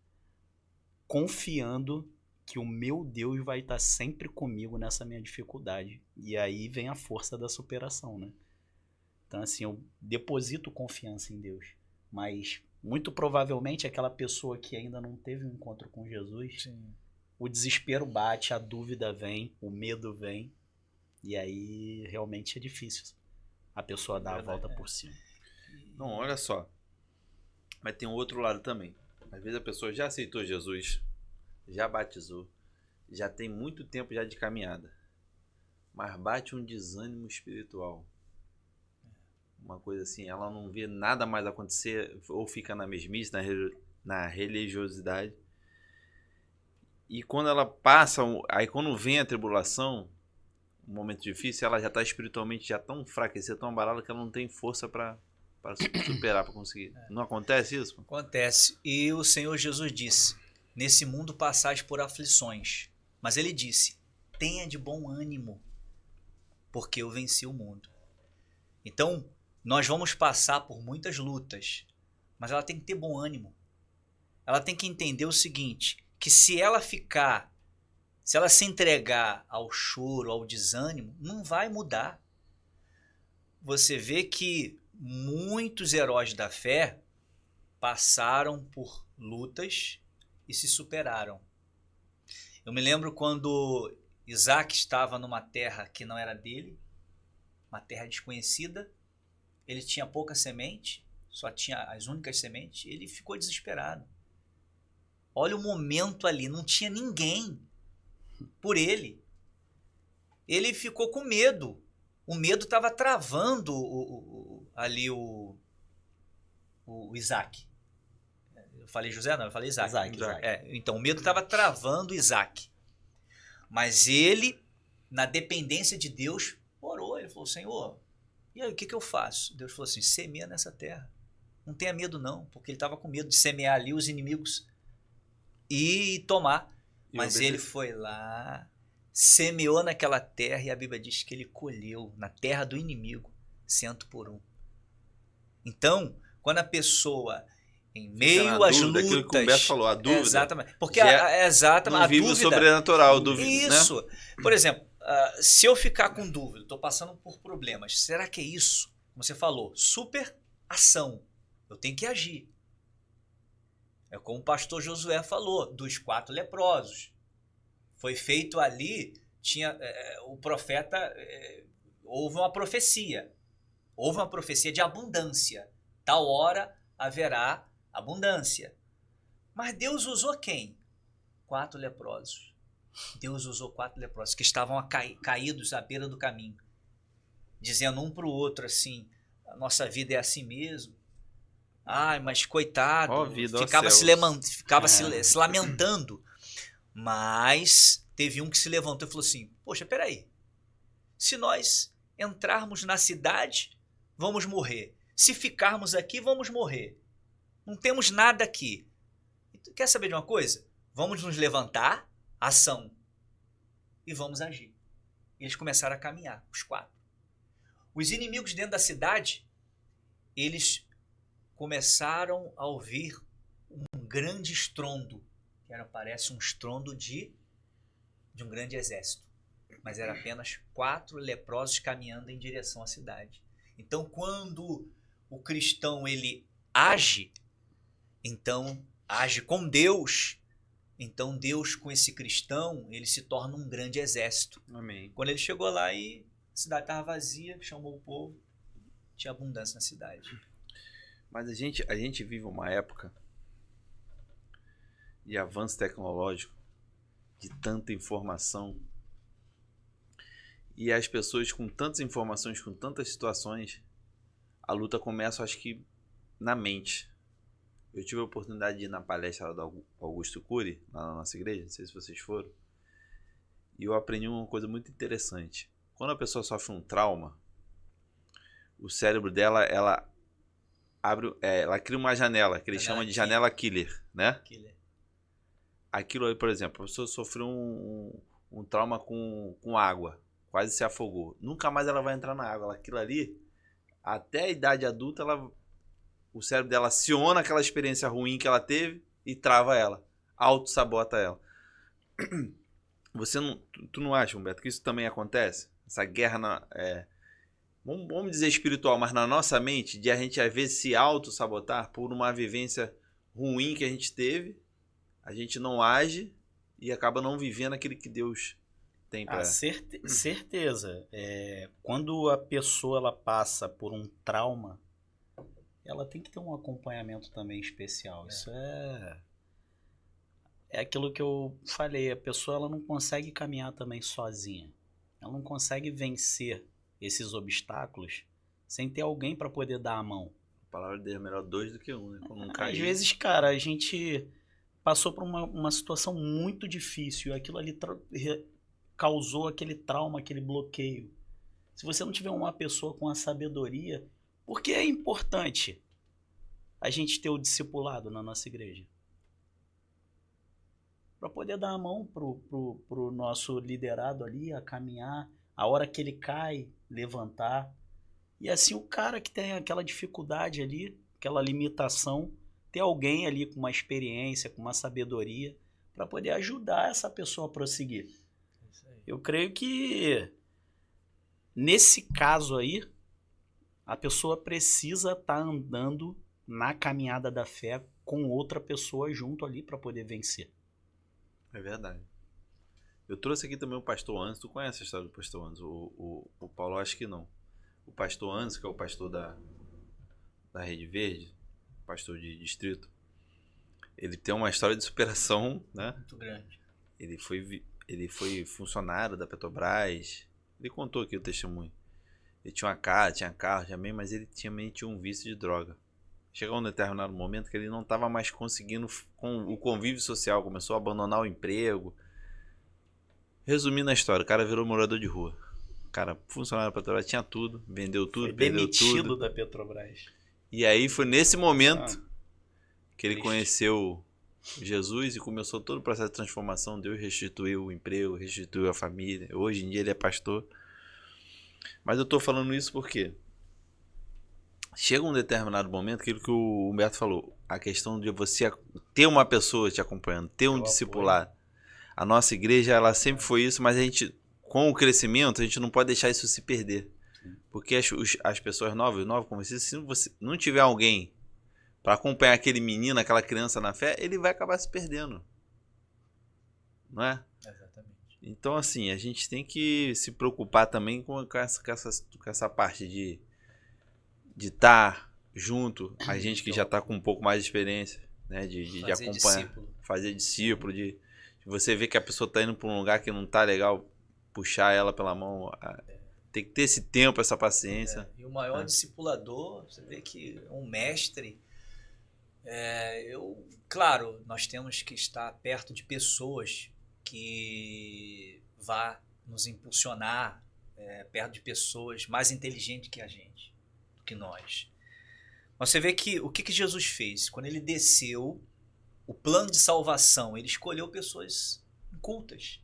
confiando que o meu Deus vai estar sempre comigo nessa minha dificuldade. E aí vem a força da superação, né? Então, assim, eu deposito confiança em Deus. Mas, muito provavelmente, aquela pessoa que ainda não teve um encontro com Jesus, Sim. o desespero bate, a dúvida vem, o medo vem. E aí, realmente, é difícil a pessoa dar a volta por cima. Não, olha só. Mas tem um outro lado também. Às vezes a pessoa já aceitou Jesus, já batizou, já tem muito tempo já de caminhada, mas bate um desânimo espiritual. Uma coisa assim, ela não vê nada mais acontecer, ou fica na mesmice, na religiosidade. E quando ela passa, aí quando vem a tribulação, um momento difícil, ela já está espiritualmente já tão enfraquecida, tão abalada, que ela não tem força para superar, para conseguir. Não acontece isso? Acontece. E o Senhor Jesus disse: nesse mundo passais por aflições. Mas ele disse: tenha de bom ânimo, porque eu venci o mundo. Então, nós vamos passar por muitas lutas, mas ela tem que ter bom ânimo. Ela tem que entender o seguinte, que se ela se entregar ao choro, ao desânimo, não vai mudar. Você vê que muitos heróis da fé passaram por lutas e se superaram. Eu me lembro quando Isaac estava numa terra que não era dele, uma terra desconhecida, ele tinha pouca semente, só tinha as únicas sementes, ele ficou desesperado. Olha o momento ali, não tinha ninguém por ele. Ele ficou com medo. O medo estava travando ali o Isaac. Eu falei José? Não, eu falei Isaac. Isaac. Então, o medo estava travando Isaac. Mas ele, na dependência de Deus, orou. Ele falou: Senhor, e aí, o que eu faço? Deus falou assim: semeia nessa terra. Não tenha medo não, porque ele estava com medo de semear ali os inimigos e tomar. Mas ele foi lá, semeou naquela terra e a Bíblia diz que ele colheu na terra do inimigo 100 por 1. Então, quando a pessoa, em meio às lutas... Aquilo que o Humberto falou, a dúvida. Exatamente. Porque não vive o sobrenatural, dúvida. Isso. Né? Por exemplo, se eu ficar com dúvida, estou passando por problemas, será que é isso? Como você falou, super ação. Eu tenho que agir. É como o pastor Josué falou, dos 4 leprosos. Foi feito ali, o profeta, houve uma profecia. Houve uma profecia de abundância. Tal hora haverá abundância. Mas Deus usou quem? 4 leprosos. Deus usou 4 leprosos que estavam caídos à beira do caminho, dizendo um para o outro assim: a nossa vida é assim mesmo. Ai, mas coitado, ficava se lamentando. Mas teve um que se levantou e falou assim: poxa, peraí, se nós entrarmos na cidade, vamos morrer. Se ficarmos aqui, vamos morrer. Não temos nada aqui. Quer saber de uma coisa? Vamos nos levantar, ação, e vamos agir. eles começaram a caminhar, os 4. Os inimigos dentro da cidade, eles começaram a ouvir um grande estrondo, que parece um estrondo de um grande exército. Mas era apenas 4 leprosos caminhando em direção à cidade. Então, quando o cristão ele age, então age com Deus, então Deus com esse cristão, ele se torna um grande exército. Amém. Quando ele chegou lá e a cidade estava vazia, chamou o povo, tinha abundância na cidade. Mas a gente vive uma época de avanço tecnológico, de tanta informação. E as pessoas com tantas informações, com tantas situações, a luta começa, acho que, na mente. Eu tive a oportunidade de ir na palestra do Augusto Cury, lá na nossa igreja, não sei se vocês foram, e eu aprendi uma coisa muito interessante. Quando a pessoa sofre um trauma, o cérebro dela, ela cria uma janela, que ele chama de janela killer, né? Killer. Aquilo aí, por exemplo, a pessoa sofreu um trauma com água, quase se afogou. Nunca mais ela vai entrar na água. Aquilo ali, até a idade adulta, o cérebro dela aciona aquela experiência ruim que ela teve e trava ela, auto-sabota ela. Tu não acha, Humberto, que isso também acontece? Essa guerra, vamos dizer espiritual, mas na nossa mente, de a gente às vezes se auto-sabotar por uma vivência ruim que a gente teve, a gente não age e acaba não vivendo aquilo que Deus tem para... Certeza. Quando a pessoa ela passa por um trauma, ela tem que ter um acompanhamento também especial. Isso é aquilo que eu falei. A pessoa ela não consegue caminhar também sozinha. Ela não consegue vencer esses obstáculos sem ter alguém para poder dar a mão. A palavra de Deus é melhor 2 do que 1, né? Quando não cair. Às vezes, cara, a gente passou por uma situação muito difícil. Aquilo ali causou aquele trauma, aquele bloqueio. Se você não tiver uma pessoa com a sabedoria... Por que é importante a gente ter o discipulado na nossa igreja? Para poder dar a mão pro nosso liderado ali, a caminhar, a hora que ele cai, levantar. E assim o cara que tem aquela dificuldade ali, aquela limitação, ter alguém ali com uma experiência, com uma sabedoria, para poder ajudar essa pessoa a prosseguir. Eu creio que nesse caso aí, a pessoa precisa estar andando na caminhada da fé com outra pessoa junto ali para poder vencer. É verdade. Eu trouxe aqui também o pastor Anderson. Tu conhece a história do pastor Anderson? O Paulo acho que não. O pastor Anderson, que é o pastor da Rede Verde, pastor de distrito, ele tem uma história de superação, né? Muito grande. Ele foi funcionário da Petrobras. Ele contou aqui o testemunho. Ele tinha uma casa, tinha carro, mas ele tinha um vício de droga. Chegou um determinado momento que ele não estava mais conseguindo com o convívio social, começou a abandonar o emprego. Resumindo a história, o cara virou morador de rua. O cara, funcionário da Petrobras, tinha tudo, vendeu tudo, foi perdeu demitido tudo. da Petrobras. E aí foi nesse momento que ele triste. conheceu Jesus e começou todo o processo de transformação. Deus restituiu o emprego, restituiu a família. Hoje em dia ele é pastor. Mas eu estou falando isso porque chega um determinado momento, aquilo que o Humberto falou, a questão de você ter uma pessoa te acompanhando, ter um discipulado. A nossa igreja, ela sempre foi isso, mas a gente, com o crescimento, a gente não pode deixar isso se perder. Porque as pessoas novas como você, se você não tiver alguém para acompanhar aquele menino, aquela criança na fé, ele vai acabar se perdendo. Não é? Exatamente. Então, assim, a gente tem que se preocupar também com essa parte de estar junto, a gente que já está com um pouco mais de experiência, né? De acompanhar, fazer discípulo, de você ver que a pessoa está indo para um lugar que não está legal, puxar ela pela mão. Tem que ter esse tempo, essa paciência. E o maior discipulador, você vê que um mestre... Claro, nós temos que estar perto de pessoas que vá nos impulsionar, perto de pessoas mais inteligentes que a gente, do que nós. Mas você vê que o que Jesus fez? Quando ele desceu, o plano de salvação, ele escolheu pessoas incultas.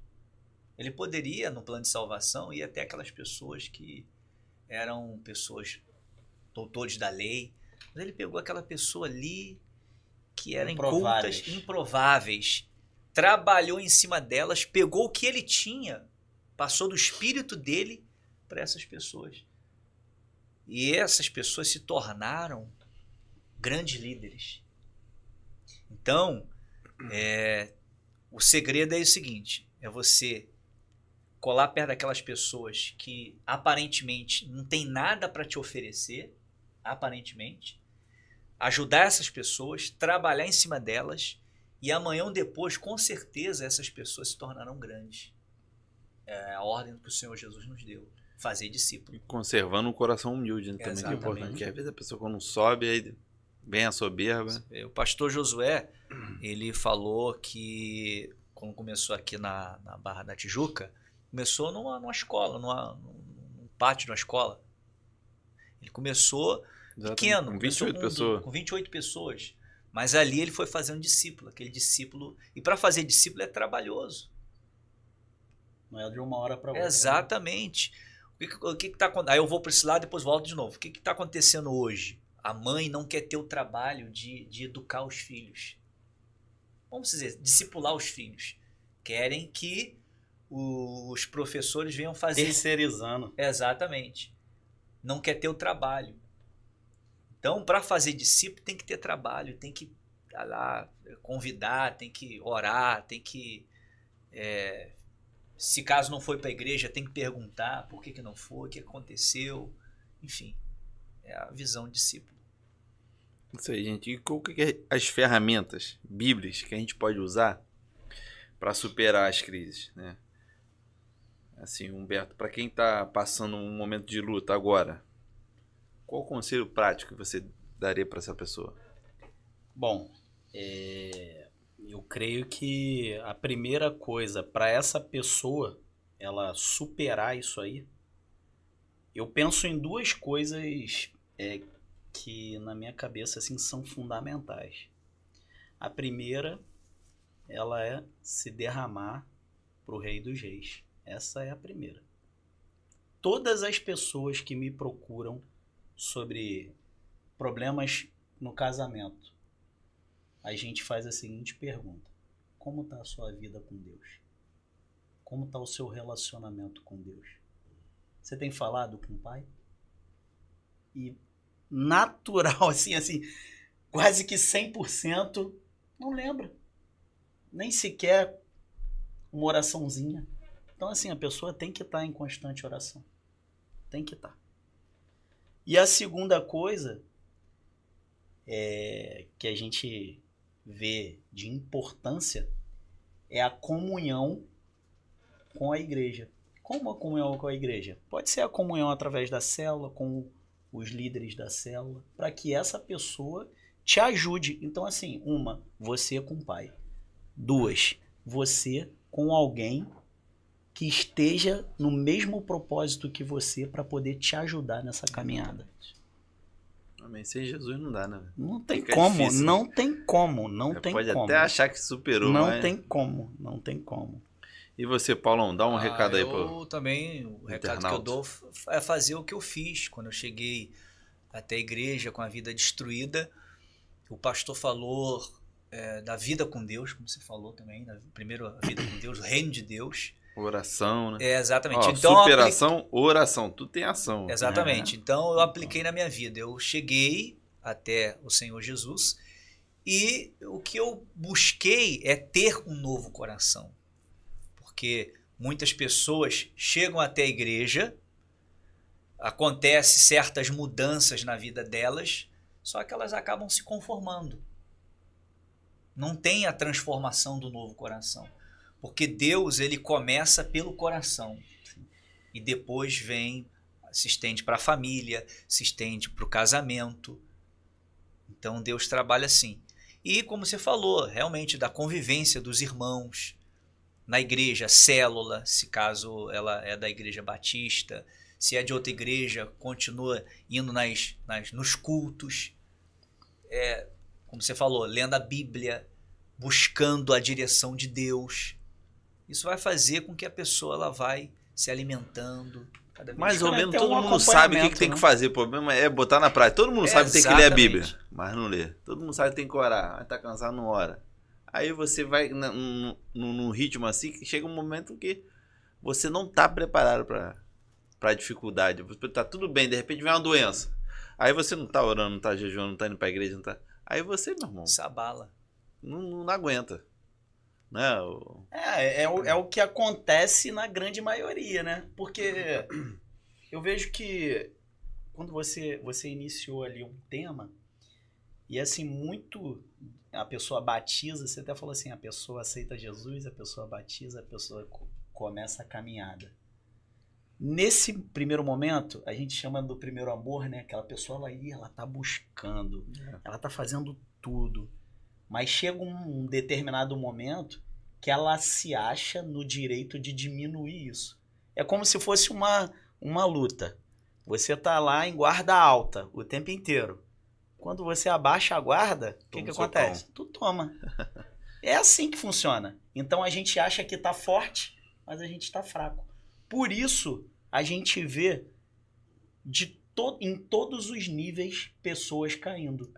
Ele poderia, no plano de salvação, ir até aquelas pessoas que eram pessoas doutores da lei, mas ele pegou aquela pessoa ali que eram incultas, improváveis, trabalhou em cima delas, pegou o que ele tinha, passou do espírito dele para essas pessoas. E essas pessoas se tornaram grandes líderes. Então, o segredo é o seguinte, é você colar perto daquelas pessoas que aparentemente não tem nada para te oferecer, aparentemente, ajudar essas pessoas, trabalhar em cima delas, e amanhã ou depois, com certeza, essas pessoas se tornarão grandes. É a ordem que o Senhor Jesus nos deu, fazer discípulo. E conservando um coração humilde, né? Também que é importante, porque às vezes a pessoa quando sobe, aí vem a soberba. O pastor Josué, ele falou que quando começou aqui na Barra da Tijuca, começou numa escola, num pátio de uma escola. Ele começou pequeno. Com 28 pessoas. Com 28 pessoas. Mas ali ele foi fazer um discípulo, aquele discípulo. E para fazer discípulo é trabalhoso. Não é de uma hora para outra. Exatamente. O que tá acontecendo? Aí eu vou para esse lado e depois volto de novo. O que está acontecendo hoje? A mãe não quer ter o trabalho de educar os filhos. Vamos dizer, discipular os filhos. Querem que os professores venham fazer... Terceirizando. Exatamente. Não quer ter o trabalho. Então, para fazer discípulo, tem que ter trabalho, tem que lá convidar, tem que orar, tem que... se caso não foi para a igreja, tem que perguntar por que não foi, o que aconteceu. Enfim, é a visão de discípulo. Isso aí, gente. E qual que é as ferramentas bíblicas que a gente pode usar para superar as crises, né? Assim, Humberto, para quem está passando um momento de luta agora, qual o conselho prático que você daria para essa pessoa? Bom, eu creio que a primeira coisa para essa pessoa, ela superar isso aí, eu penso em duas coisas que na minha cabeça assim, são fundamentais. A primeira, ela é se derramar para o Rei dos Reis. Essa é a primeira. Todas as pessoas que me procuram sobre problemas no casamento, a gente faz a seguinte pergunta: como está a sua vida com Deus? Como está o seu relacionamento com Deus? Você tem falado com o Pai? E natural, assim, quase que 100%, não lembra. Nem sequer uma oraçãozinha. Então, assim, a pessoa tem que estar em constante oração. Tem que estar. E a segunda coisa que a gente vê de importância é a comunhão com a igreja. Como a comunhão com a igreja? Pode ser a comunhão através da célula, com os líderes da célula, para que essa pessoa te ajude. Então, assim, você com o pai. 2, você com alguém que esteja no mesmo propósito que você para poder te ajudar nessa caminhada. Amém. Sem Jesus não dá, né? Não tem Fica como, difícil, não tem como, não tem pode como. até achar que superou, não mas... tem como, não tem como. E você, Paulão, dá um recado aí pro... Eu também, o recado que eu dou é fazer o que eu fiz quando eu cheguei até a igreja com a vida destruída. O pastor falou da vida com Deus, como você falou também, primeiro a vida com Deus, o reino de Deus. Oração, né? Exatamente. Ó, então, superação, oração, tudo tem ação. Exatamente. Então eu apliquei na minha vida. Eu cheguei até o Senhor Jesus e o que eu busquei é ter um novo coração. Porque muitas pessoas chegam até a igreja, acontecem certas mudanças na vida delas, só que elas acabam se conformando. Não tem a transformação do novo coração. Porque Deus, ele começa pelo coração. E depois se estende para a família, se estende para o casamento. Então Deus trabalha assim. E como você falou, realmente da convivência dos irmãos, na igreja, célula, se caso ela é da igreja batista, se é de outra igreja, continua indo nos cultos. Como você falou, lendo a Bíblia, buscando a direção de Deus. Isso vai fazer com que a pessoa ela vai se alimentando cada vez Mais ou Vai menos ter todo um mundo sabe o que acompanhamento, tem né? que fazer. O problema é botar na prática. Todo mundo sabe que tem que ler a Exatamente. Bíblia, mas não lê. Todo mundo sabe que tem que orar, mas tá cansado, não ora. Aí você vai num ritmo assim que chega um momento que você não tá preparado pra dificuldade. Você tá tudo bem, de repente vem uma doença. Aí você não tá orando, não tá jejuando, não tá indo pra igreja, não tá. Aí você, meu irmão, Se abala. não aguenta. Né? É o que acontece na grande maioria, né? Porque eu vejo que quando você iniciou ali um tema, e assim, muito a pessoa batiza, você até falou assim, a pessoa aceita Jesus, a pessoa batiza, a pessoa começa a caminhada. Nesse primeiro momento, a gente chama do primeiro amor, né? Aquela pessoa ela tá buscando, ela tá fazendo tudo. Mas chega um determinado momento que ela se acha no direito de diminuir isso. É como se fosse uma luta. Você tá lá em guarda alta o tempo inteiro. Quando você abaixa a guarda, o que acontece? Tu toma. É assim que funciona. Então a gente acha que tá forte, mas a gente tá fraco. Por isso, a gente vê em todos os níveis pessoas caindo.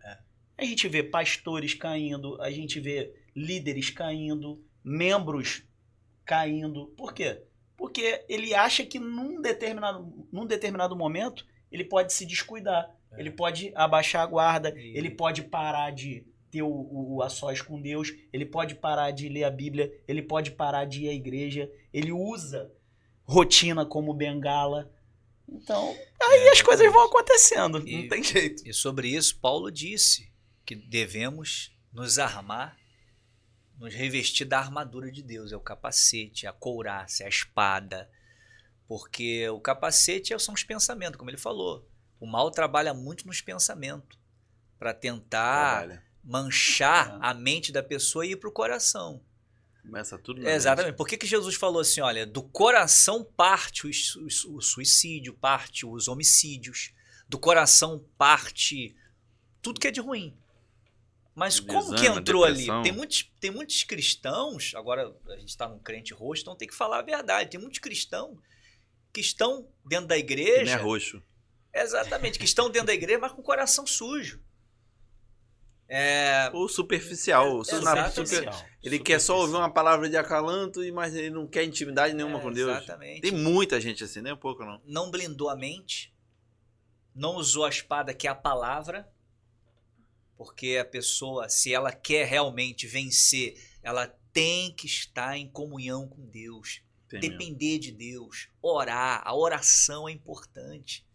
A gente vê pastores caindo, a gente vê líderes caindo, membros caindo. Por quê? Porque ele acha que num determinado momento ele pode se descuidar, ele pode abaixar a guarda, ele pode parar de ter o a sós com Deus, ele pode parar de ler a Bíblia, ele pode parar de ir à igreja, ele usa rotina como bengala. Então, aí as coisas vão acontecendo, não tem jeito. E sobre isso, Paulo disse que devemos nos armar, nos revestir da armadura de Deus. É o capacete, a couraça, a espada. Porque o capacete são os pensamentos, como ele falou. O mal trabalha muito nos pensamentos para tentar manchar a mente da pessoa e ir para o coração. Começa tudo na Exatamente. mente. Por que Jesus falou assim, olha, do coração parte o suicídio, parte os homicídios, do coração parte tudo que é de ruim. Mas como que entrou ali? Tem muitos cristãos, agora a gente está num crente roxo, então tem que falar a verdade. Tem muitos cristãos que estão dentro da igreja... Que não é roxo. Exatamente, que estão dentro da igreja, mas com o coração sujo. Ou superficial. Ele quer só ouvir uma palavra de acalanto, mas ele não quer intimidade nenhuma com Deus. Exatamente. Tem muita gente assim, nem um pouco não. Não blindou a mente, não usou a espada que é a palavra, porque a pessoa, se ela quer realmente vencer, ela tem que estar em comunhão com Deus, depender de Deus, orar. A oração é importante.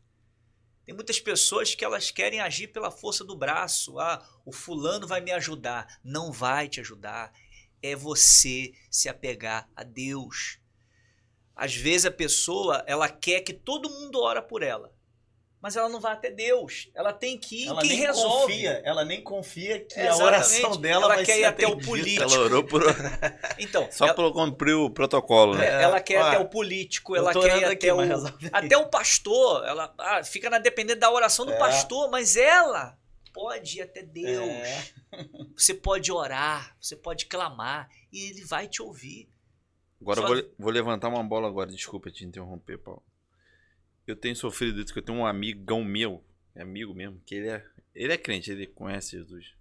Tem muitas pessoas que elas querem agir pela força do braço. O fulano vai me ajudar. Não vai te ajudar. É você se apegar a Deus. Às vezes a pessoa, ela quer que todo mundo ore por ela. Mas ela não vai até Deus. Ela tem que ir em quem resolve. Ela nem confia que a oração dela vai ser atendida. Ela quer ir até o político. Ela orou por orar. Então, só para cumprir o protocolo, né? Ela quer ir até o político, ela quer ir até o pastor. Ela fica na dependência da oração do pastor, mas ela pode ir até Deus. Você pode orar, você pode clamar e ele vai te ouvir. Agora eu vou levantar uma bola agora. Desculpa te interromper, Paulo. Eu tenho sofrido isso, que eu tenho um amigão meu, amigo mesmo, que ele é crente, ele conhece Jesus.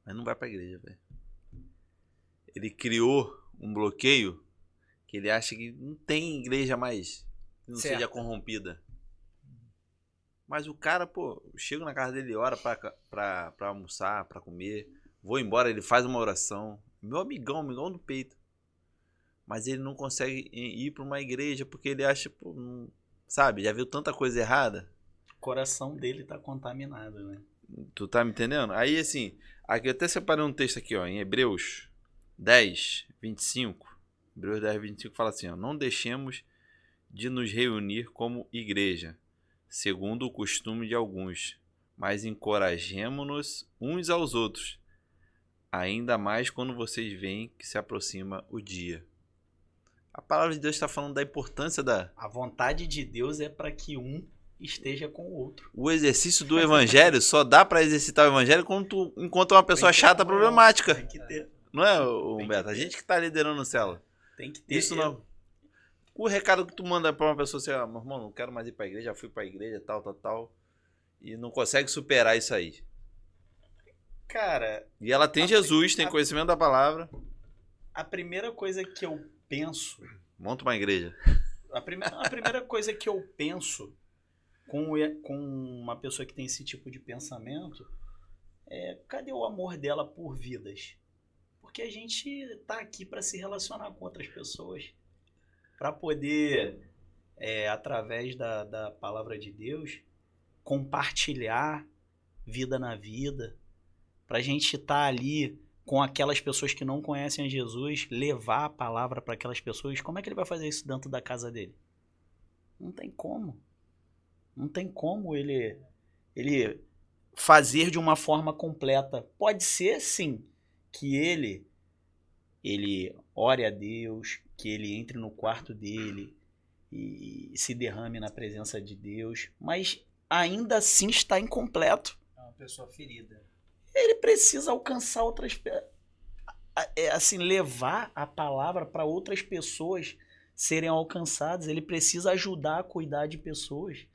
Mas não vai pra igreja, velho. Ele criou um bloqueio que ele acha que não tem igreja mais que não seja corrompida. Mas o cara, pô, eu chego na casa dele, ora pra almoçar, pra comer, vou embora, ele faz uma oração. Meu amigão do peito. Mas ele não consegue ir pra uma igreja porque ele acha, pô, não... Sabe, já viu tanta coisa errada? O coração dele tá contaminado, né? Tu tá me entendendo? Aí, assim, aqui eu até separei um texto aqui, ó, em Hebreus 10, 25. Hebreus 10, 25 fala assim, ó, não deixemos de nos reunir como igreja, segundo o costume de alguns, mas encorajemo-nos uns aos outros, ainda mais quando vocês veem que se aproxima o dia. A palavra de Deus está falando da importância da... A vontade de Deus é para que um esteja com o outro. O exercício do evangelho só dá para exercitar o evangelho quando tu encontra uma pessoa chata, problemática. Tem que ter. Não é, Humberto? A gente que está liderando o célula. Tem que ter. Isso não. O recado que tu manda pra uma pessoa assim, ah, meu irmão, não quero mais ir pra igreja, já fui pra igreja, tal, e não consegue superar isso aí. Cara, E ela tem Jesus, tem conhecimento da palavra. a primeira coisa que eu penso... Monta uma igreja. A primeira coisa que eu penso com uma pessoa que tem esse tipo de pensamento é, cadê o amor dela por vidas? Porque a gente tá aqui para se relacionar com outras pessoas, para poder, através da palavra de Deus, compartilhar vida na vida, para a gente estar ali com aquelas pessoas que não conhecem a Jesus, levar a palavra para aquelas pessoas. Como é que ele vai fazer isso dentro da casa dele? Não tem como. Não tem como ele fazer de uma forma completa. Pode ser, sim, que ele ore a Deus, que ele entre no quarto dele e se derrame na presença de Deus, mas ainda assim está incompleto. É uma pessoa ferida. Ele precisa alcançar outras... assim, levar a palavra para outras pessoas serem alcançadas. Ele precisa ajudar a cuidar de pessoas.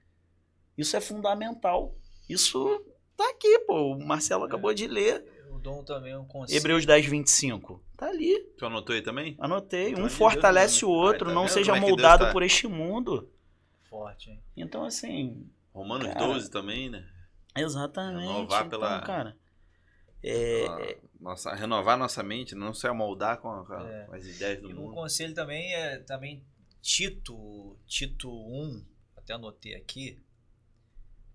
Isso é fundamental. Isso tá aqui, pô. O Marcelo acabou de ler. Eu dou também um conselho. Hebreus 10, 25. Tá ali. Tu anotou aí também? Anotei. Então, Um de fortalece Deus, o outro. tá não vendo seja como é que Deus moldado tá? por este mundo. Forte, hein? Então, assim... Romanos Cara, 12 também, né? Exatamente. Renovar então, pela... cara... renovar nossa mente, não se amoldar com as ideias do E um mundo. conselho também é Tito 1, até anotei aqui,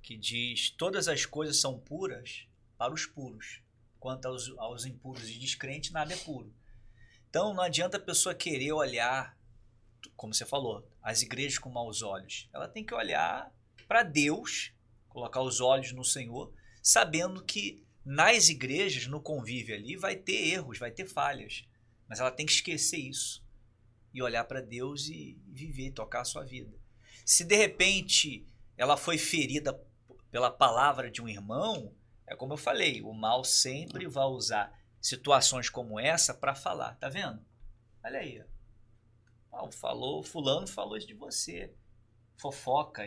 que diz: todas as coisas são puras para os puros, quanto aos impuros e descrentes, nada é puro. Então não adianta a pessoa querer olhar, como você falou, as igrejas com maus olhos. Ela tem que olhar para Deus, colocar os olhos no Senhor, sabendo que nas igrejas, no convívio ali, vai ter erros, vai ter falhas. Mas ela tem que esquecer isso e olhar para Deus e viver, tocar a sua vida. Se de repente ela foi ferida pela palavra de um irmão, é como eu falei, o mal sempre vai usar situações como essa para falar. Tá vendo? Olha aí. Fulano falou isso de você. Fofoca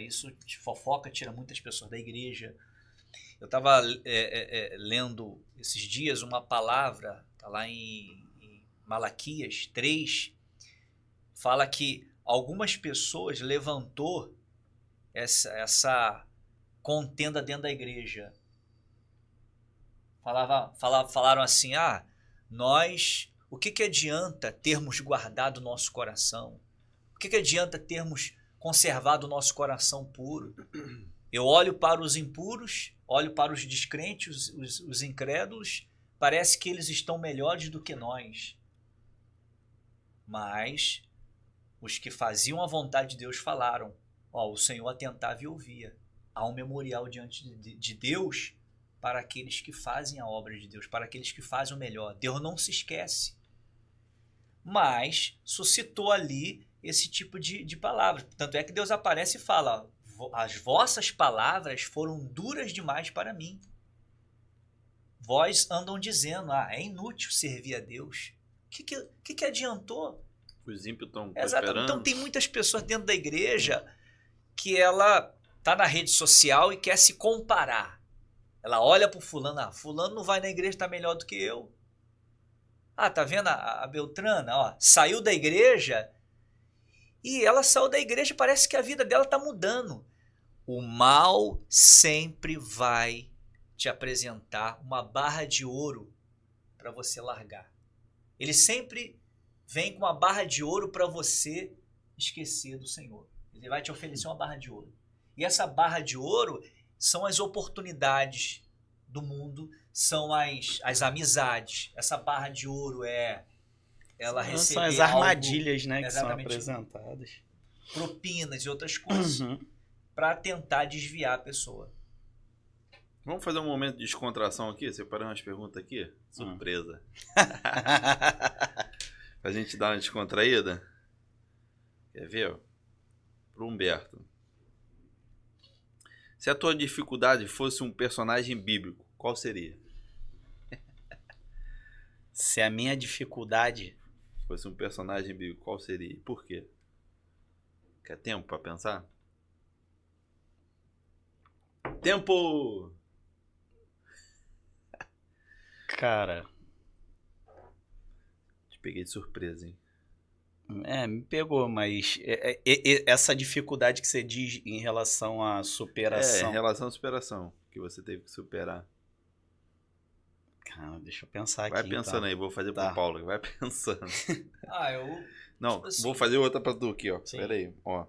tira muitas pessoas da igreja. Eu estava lendo esses dias uma palavra, está lá em Malaquias 3, fala que algumas pessoas levantou essa contenda dentro da igreja. Falaram assim, o que adianta termos guardado o nosso coração? O que adianta termos conservado o nosso coração puro? Eu olho para os impuros, olho para os descrentes, os incrédulos, parece que eles estão melhores do que nós. Mas os que faziam a vontade de Deus falaram, o Senhor atentava e ouvia. Há um memorial diante de Deus para aqueles que fazem a obra de Deus, para aqueles que fazem o melhor. Deus não se esquece. Mas suscitou ali esse tipo de palavra. Tanto é que Deus aparece e fala: as vossas palavras foram duras demais para mim. Vós andam dizendo, é inútil servir a Deus. O que adiantou? Os ímpios estão prosperando. Então tem muitas pessoas dentro da igreja que ela está na rede social e quer se comparar. Ela olha para o fulano, fulano não vai na igreja, está melhor do que eu. Tá vendo a Beltrana? Saiu da igreja e ela saiu da igreja e parece que a vida dela está mudando. O mal sempre vai te apresentar uma barra de ouro para você largar. Ele sempre vem com uma barra de ouro para você esquecer do Senhor. Ele vai te oferecer uma barra de ouro. E essa barra de ouro são as oportunidades do mundo, são as amizades. Essa barra de ouro ela receber são as armadilhas, algo, que são apresentadas. Propinas e outras coisas. Para tentar desviar a pessoa. Vamos fazer um momento de descontração aqui? Separei umas perguntas aqui. Surpresa. Pra gente dar uma descontraída. Quer ver? Pro Humberto. Se a tua dificuldade fosse um personagem bíblico, qual seria? Se a minha dificuldade fosse um personagem bíblico, qual seria? E por quê? Quer tempo pra pensar? Tempo! Cara, Te peguei de surpresa, hein? me pegou, mas essa dificuldade que você diz em relação à Em superação. relação à superação, que você teve que superar. Cara, deixa eu pensar aqui. Vai pensando então. aí, vou fazer Tá. pro Paulo, vai pensando. Eu... Não, Tipo assim. vou fazer outra pra tu aqui, ó. Sim. Pera aí, ó.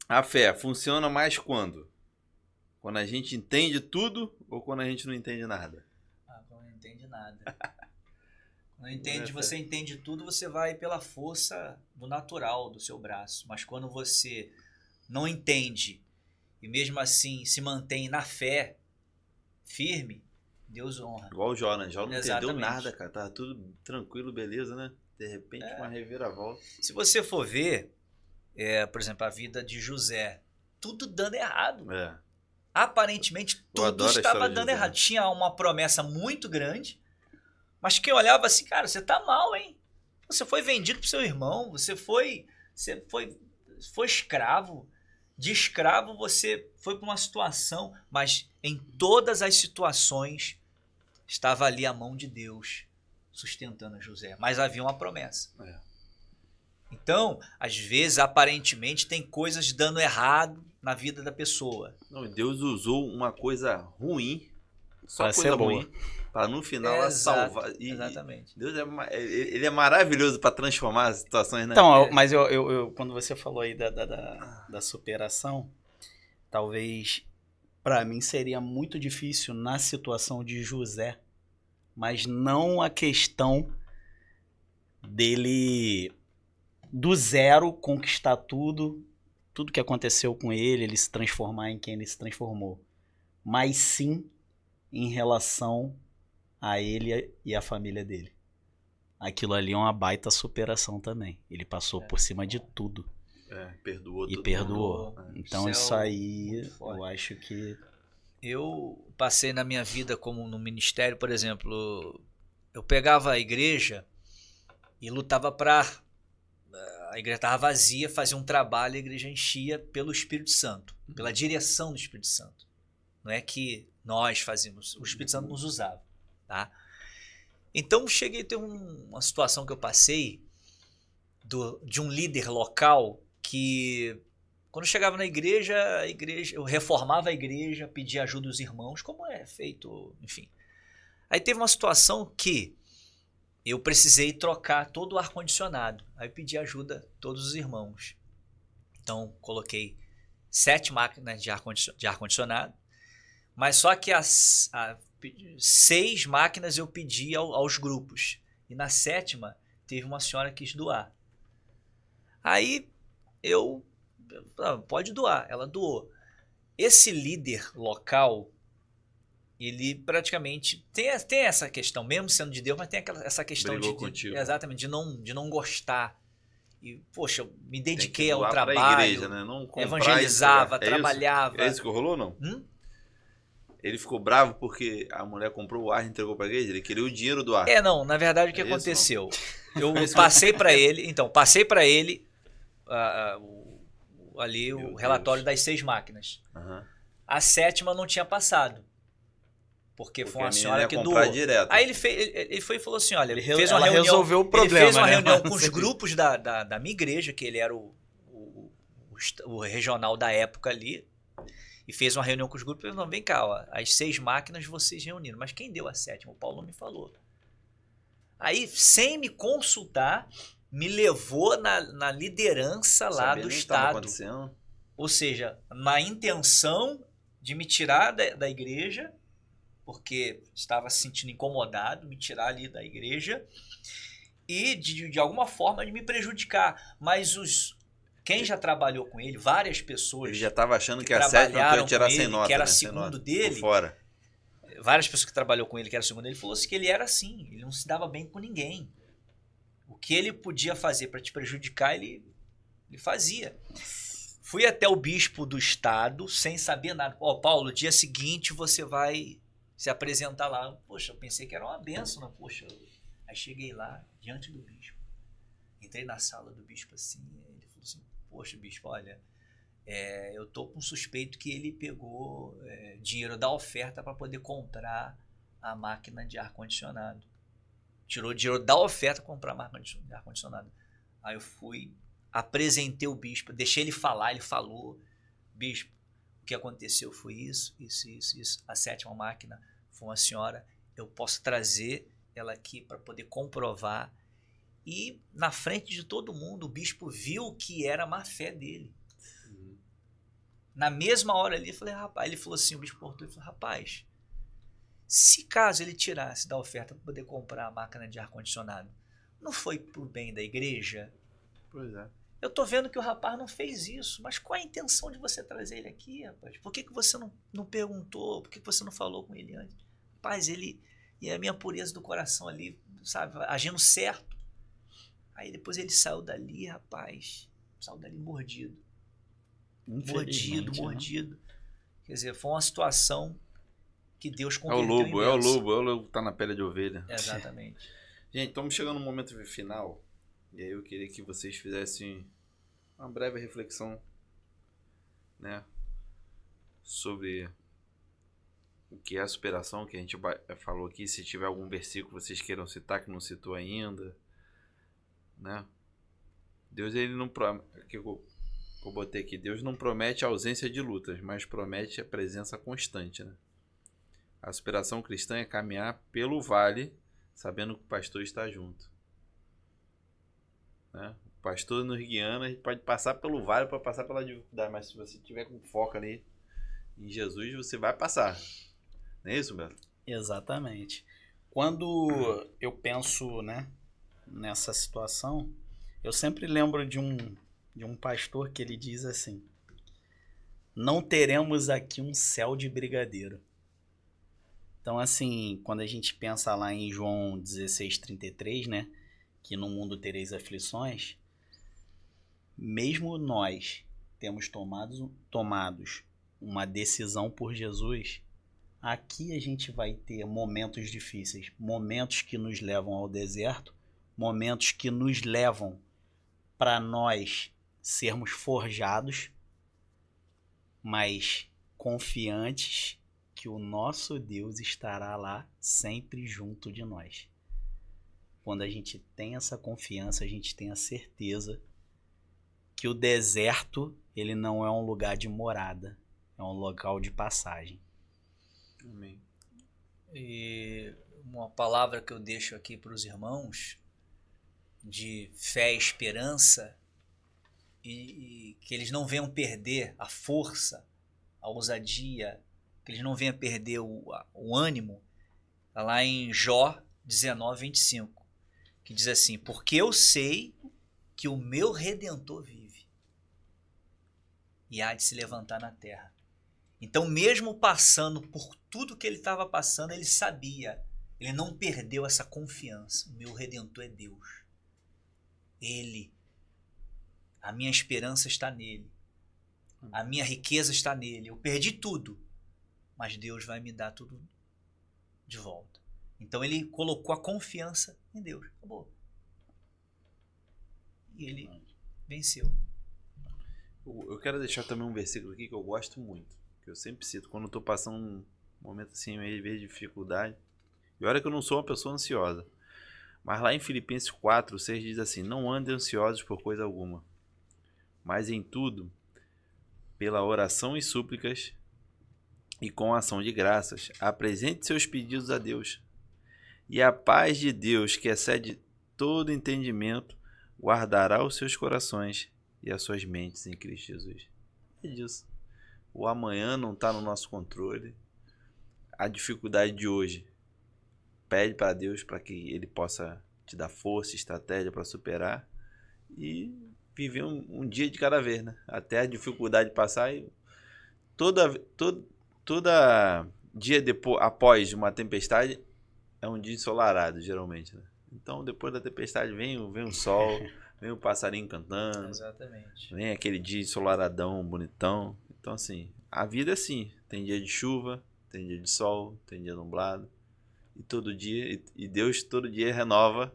A fé funciona mais quando? Quando a gente entende tudo ou quando a gente não entende nada? Quando não entende nada. Você entende tudo, você vai pela força do natural do seu braço. Mas quando você não entende e mesmo assim se mantém na fé firme, Deus honra. Igual o Jó, né? Jó não entendeu Exatamente. nada, cara. Tava tudo tranquilo, beleza, né? De repente, uma reviravolta. Se você for ver, por exemplo, a vida de José, tudo dando errado. É. Aparentemente tudo adoro a estava história de dando José. errado. Tinha uma promessa muito grande, mas quem olhava assim, cara, você tá mal, hein? Você foi vendido pro seu irmão, você foi escravo. De escravo você foi para uma situação, mas em todas as situações estava ali a mão de Deus sustentando José. Mas havia uma promessa. É. Então, às vezes, aparentemente, tem coisas dando errado na vida da pessoa. Não, Deus usou uma coisa ruim, só Pra coisa ser boa. ruim, para no final ela salvar. Exatamente. Deus ele é maravilhoso para transformar as situações, né? Então, mas eu quando você falou aí da superação, talvez para mim seria muito difícil na situação de José, mas não a questão dele do zero conquistar tudo que aconteceu com ele se transformar em quem ele se transformou, mas sim em relação a ele e a família dele. Aquilo ali é uma baita superação também. Ele passou por cima de tudo. Perdoou E todo perdoou. mundo. Então Isso é isso aí, muito forte. eu acho que... Eu passei na minha vida como no ministério, por exemplo, eu pegava a igreja e lutava para... A igreja estava vazia, fazia um trabalho, a igreja enchia pelo Espírito Santo, pela direção do Espírito Santo. Não é que nós fazíamos, o Espírito Santo nos usava, tá? Então cheguei a ter uma situação que eu passei de um líder local que, quando eu chegava na igreja, eu reformava a igreja, pedia ajuda dos irmãos, como é feito, enfim. Aí teve uma situação que eu precisei trocar todo o ar-condicionado. Aí pedi ajuda a todos os irmãos. Então coloquei 7 máquinas de ar-condicionado, mas só que 6 máquinas eu pedi aos grupos. E na 7ª teve uma senhora que quis doar. Aí pode doar, ela doou. Esse líder local, ele praticamente tem essa questão, mesmo sendo de Deus, mas tem essa questão Brigou contigo. exatamente, de não gostar. E, poxa, eu me Tem dediquei que ao doar pra trabalho, igreja, né? Não comprar evangelizava, e entregar. trabalhava. É isso que rolou, não? Ele ficou bravo porque a mulher comprou o ar e entregou pra igreja? Ele queria o dinheiro do ar. Não, na verdade o que É isso, aconteceu? Eu passei para ele, ali Meu o relatório Deus. das 6 máquinas. Aham. A 7ª não tinha passado. Porque foi a uma menina senhora ia que comprar doou. direto. Aí ele foi e falou assim, olha, ele fez uma ela reunião, resolveu o problema, ele fez uma né? reunião com os grupos da minha igreja, que ele era o regional da época ali, e fez uma reunião com os grupos e falou, vem cá, ó, as 6 máquinas vocês reuniram, mas quem deu a 7ª? O Paulo não me falou. Aí, sem me consultar, me levou na liderança lá Sabia do nem o que tava estado. acontecendo. Ou seja, na intenção de me tirar da igreja, porque estava se sentindo incomodado, me tirar ali da igreja, e de alguma forma de me prejudicar. Mas quem já trabalhou com ele, várias pessoas... Ele já tava achando que a 7ª tu trabalharam ia tirar com sem ele, nota, que era né? Sem segundo nota. dele. Por fora. Várias pessoas que trabalhou com ele, que era segundo ele, falou assim que ele era assim, ele não se dava bem com ninguém. O que ele podia fazer para te prejudicar, ele fazia. Fui até o bispo do estado, sem saber nada. Paulo, dia seguinte você vai se apresentar lá. Poxa, eu pensei que era uma benção, né? Poxa, aí cheguei lá, diante do bispo. Entrei na sala do bispo assim, ele falou assim, poxa, bispo, olha, eu tô com suspeito que ele pegou dinheiro da oferta para poder comprar a máquina de ar-condicionado. Tirou dinheiro da oferta para comprar a máquina de ar-condicionado. Aí eu fui, apresentei o bispo, deixei ele falar, ele falou, bispo, o que aconteceu foi isso. A 7ª máquina foi uma senhora, eu posso trazer ela aqui para poder comprovar. E na frente de todo mundo, o bispo viu que era a má fé dele. Na mesma hora ali, eu falei, rapaz, ele falou assim, o bispo cortou, ele falou, rapaz, se caso ele tirasse da oferta para poder comprar a máquina de ar-condicionado, não foi pro bem da igreja? Pois é. Eu tô vendo que o rapaz não fez isso, mas qual a intenção de você trazer ele aqui, rapaz? Por que você não perguntou? Por que você não falou com ele antes? Rapaz, ele e a minha pureza do coração ali, sabe, agindo certo. Aí depois ele saiu dali, rapaz, saiu dali mordido. Mordido. Quer dizer, foi uma situação que Deus converteu em bênção. É o lobo que tá na pele de ovelha. Exatamente. Gente, estamos chegando no momento final. E aí eu queria que vocês fizessem uma breve reflexão, né, sobre o que é a superação, que a gente falou aqui. Se tiver algum versículo que vocês queiram citar, que não citou ainda, né? Deus, ele não promete, que eu botei aqui, Deus não promete a ausência de lutas, mas promete a presença constante, né? A superação cristã é caminhar pelo vale, sabendo que o pastor está junto, né? O pastor nos guiando, a gente pode passar pelo vale, pode passar pela dificuldade, mas se você tiver com foco ali em Jesus, você vai passar. Não é isso, Beto? Exatamente. Quando eu penso, né, nessa situação, eu sempre lembro de um pastor que ele diz assim: não teremos aqui um céu de brigadeiro. Então, assim, quando a gente pensa lá em João 16:33, né, que no mundo tereis aflições, mesmo nós temos tomados uma decisão por Jesus, aqui a gente vai ter momentos difíceis, momentos que nos levam ao deserto, momentos que nos levam para nós sermos forjados, mas confiantes que o nosso Deus estará lá sempre junto de nós. Quando a gente tem essa confiança, a gente tem a certeza que o deserto, ele não é um lugar de morada, é um local de passagem. Amém. E uma palavra que eu deixo aqui para os irmãos, de fé e esperança, e que eles não venham perder a força, a ousadia, que eles não venham perder o ânimo, está lá em Jó 19:25, que diz assim: porque eu sei que o meu Redentor vive e há de se levantar na terra. Então, mesmo passando por tudo que ele estava passando, ele sabia, ele não perdeu essa confiança. O meu Redentor é Deus. Ele, a minha esperança está nele, a minha riqueza está nele. Eu perdi tudo, mas Deus vai me dar tudo de volta. Então ele colocou a confiança em Deus. Acabou. E ele venceu. Eu quero deixar também um versículo aqui que eu gosto muito, que eu sempre cito quando eu estou passando um momento assim meio de dificuldade. E olha que eu não sou uma pessoa ansiosa, mas lá em Filipenses 4:6 diz assim: não andem ansiosos por coisa alguma, mas em tudo, pela oração e súplicas e com ação de graças, apresente seus pedidos a Deus. E a paz de Deus, que excede todo entendimento, guardará os seus corações e as suas mentes em Cristo Jesus. É disso. O amanhã não está no nosso controle. A dificuldade de hoje, pede para Deus para que Ele possa te dar força e estratégia para superar e viver um dia de cada vez, né? Até a dificuldade passar. E toda dia após uma tempestade é um dia ensolarado, geralmente, né? Então, depois da tempestade vem o sol, vem o passarinho cantando. Exatamente. Vem aquele dia ensolaradão, bonitão. Então, assim, a vida é assim. Tem dia de chuva, tem dia de sol, tem dia nublado. E todo dia, e Deus todo dia renova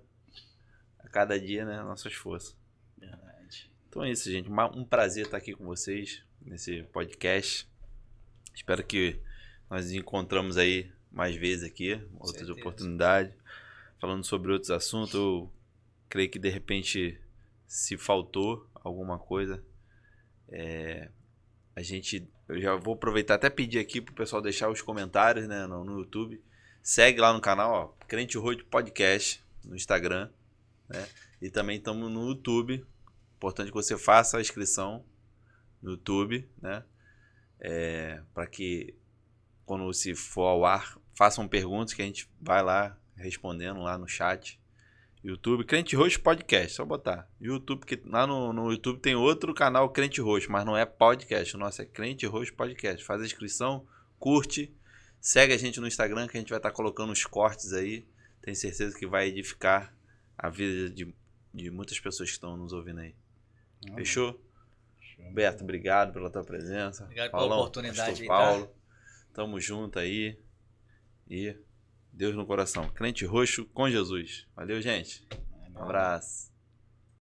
a cada dia, né, nossas forças. Verdade. Então é isso, gente. Um prazer estar aqui com vocês nesse podcast. Espero que nós nos encontramos aí mais vezes aqui, outras certeza. oportunidades, falando sobre outros assuntos. Eu creio que de repente, se faltou alguma coisa, eu já vou aproveitar até pedir aqui pro pessoal deixar os comentários, né, no YouTube. Segue lá no canal, ó, Crente Roxo Podcast, no Instagram, né? E também estamos no YouTube. Importante que você faça a inscrição no YouTube, né? Para que quando se for ao ar, façam perguntas que a gente vai lá respondendo lá no chat. YouTube, Crente Roxo Podcast, só botar. YouTube, porque lá no YouTube tem outro canal Crente Roxo, mas não é podcast. O nosso é Crente Roxo Podcast. Faz a inscrição, curte, segue a gente no Instagram que a gente vai estar colocando os cortes aí. Tenho certeza que vai edificar a vida de muitas pessoas que estão nos ouvindo aí. Fechou? Beto, obrigado pela tua presença. Obrigado Paulão, pela oportunidade pastor aí, Paulo. tá? Tamo junto aí. E Deus no coração. Crente Roxo com Jesus. Valeu, gente. Um abraço.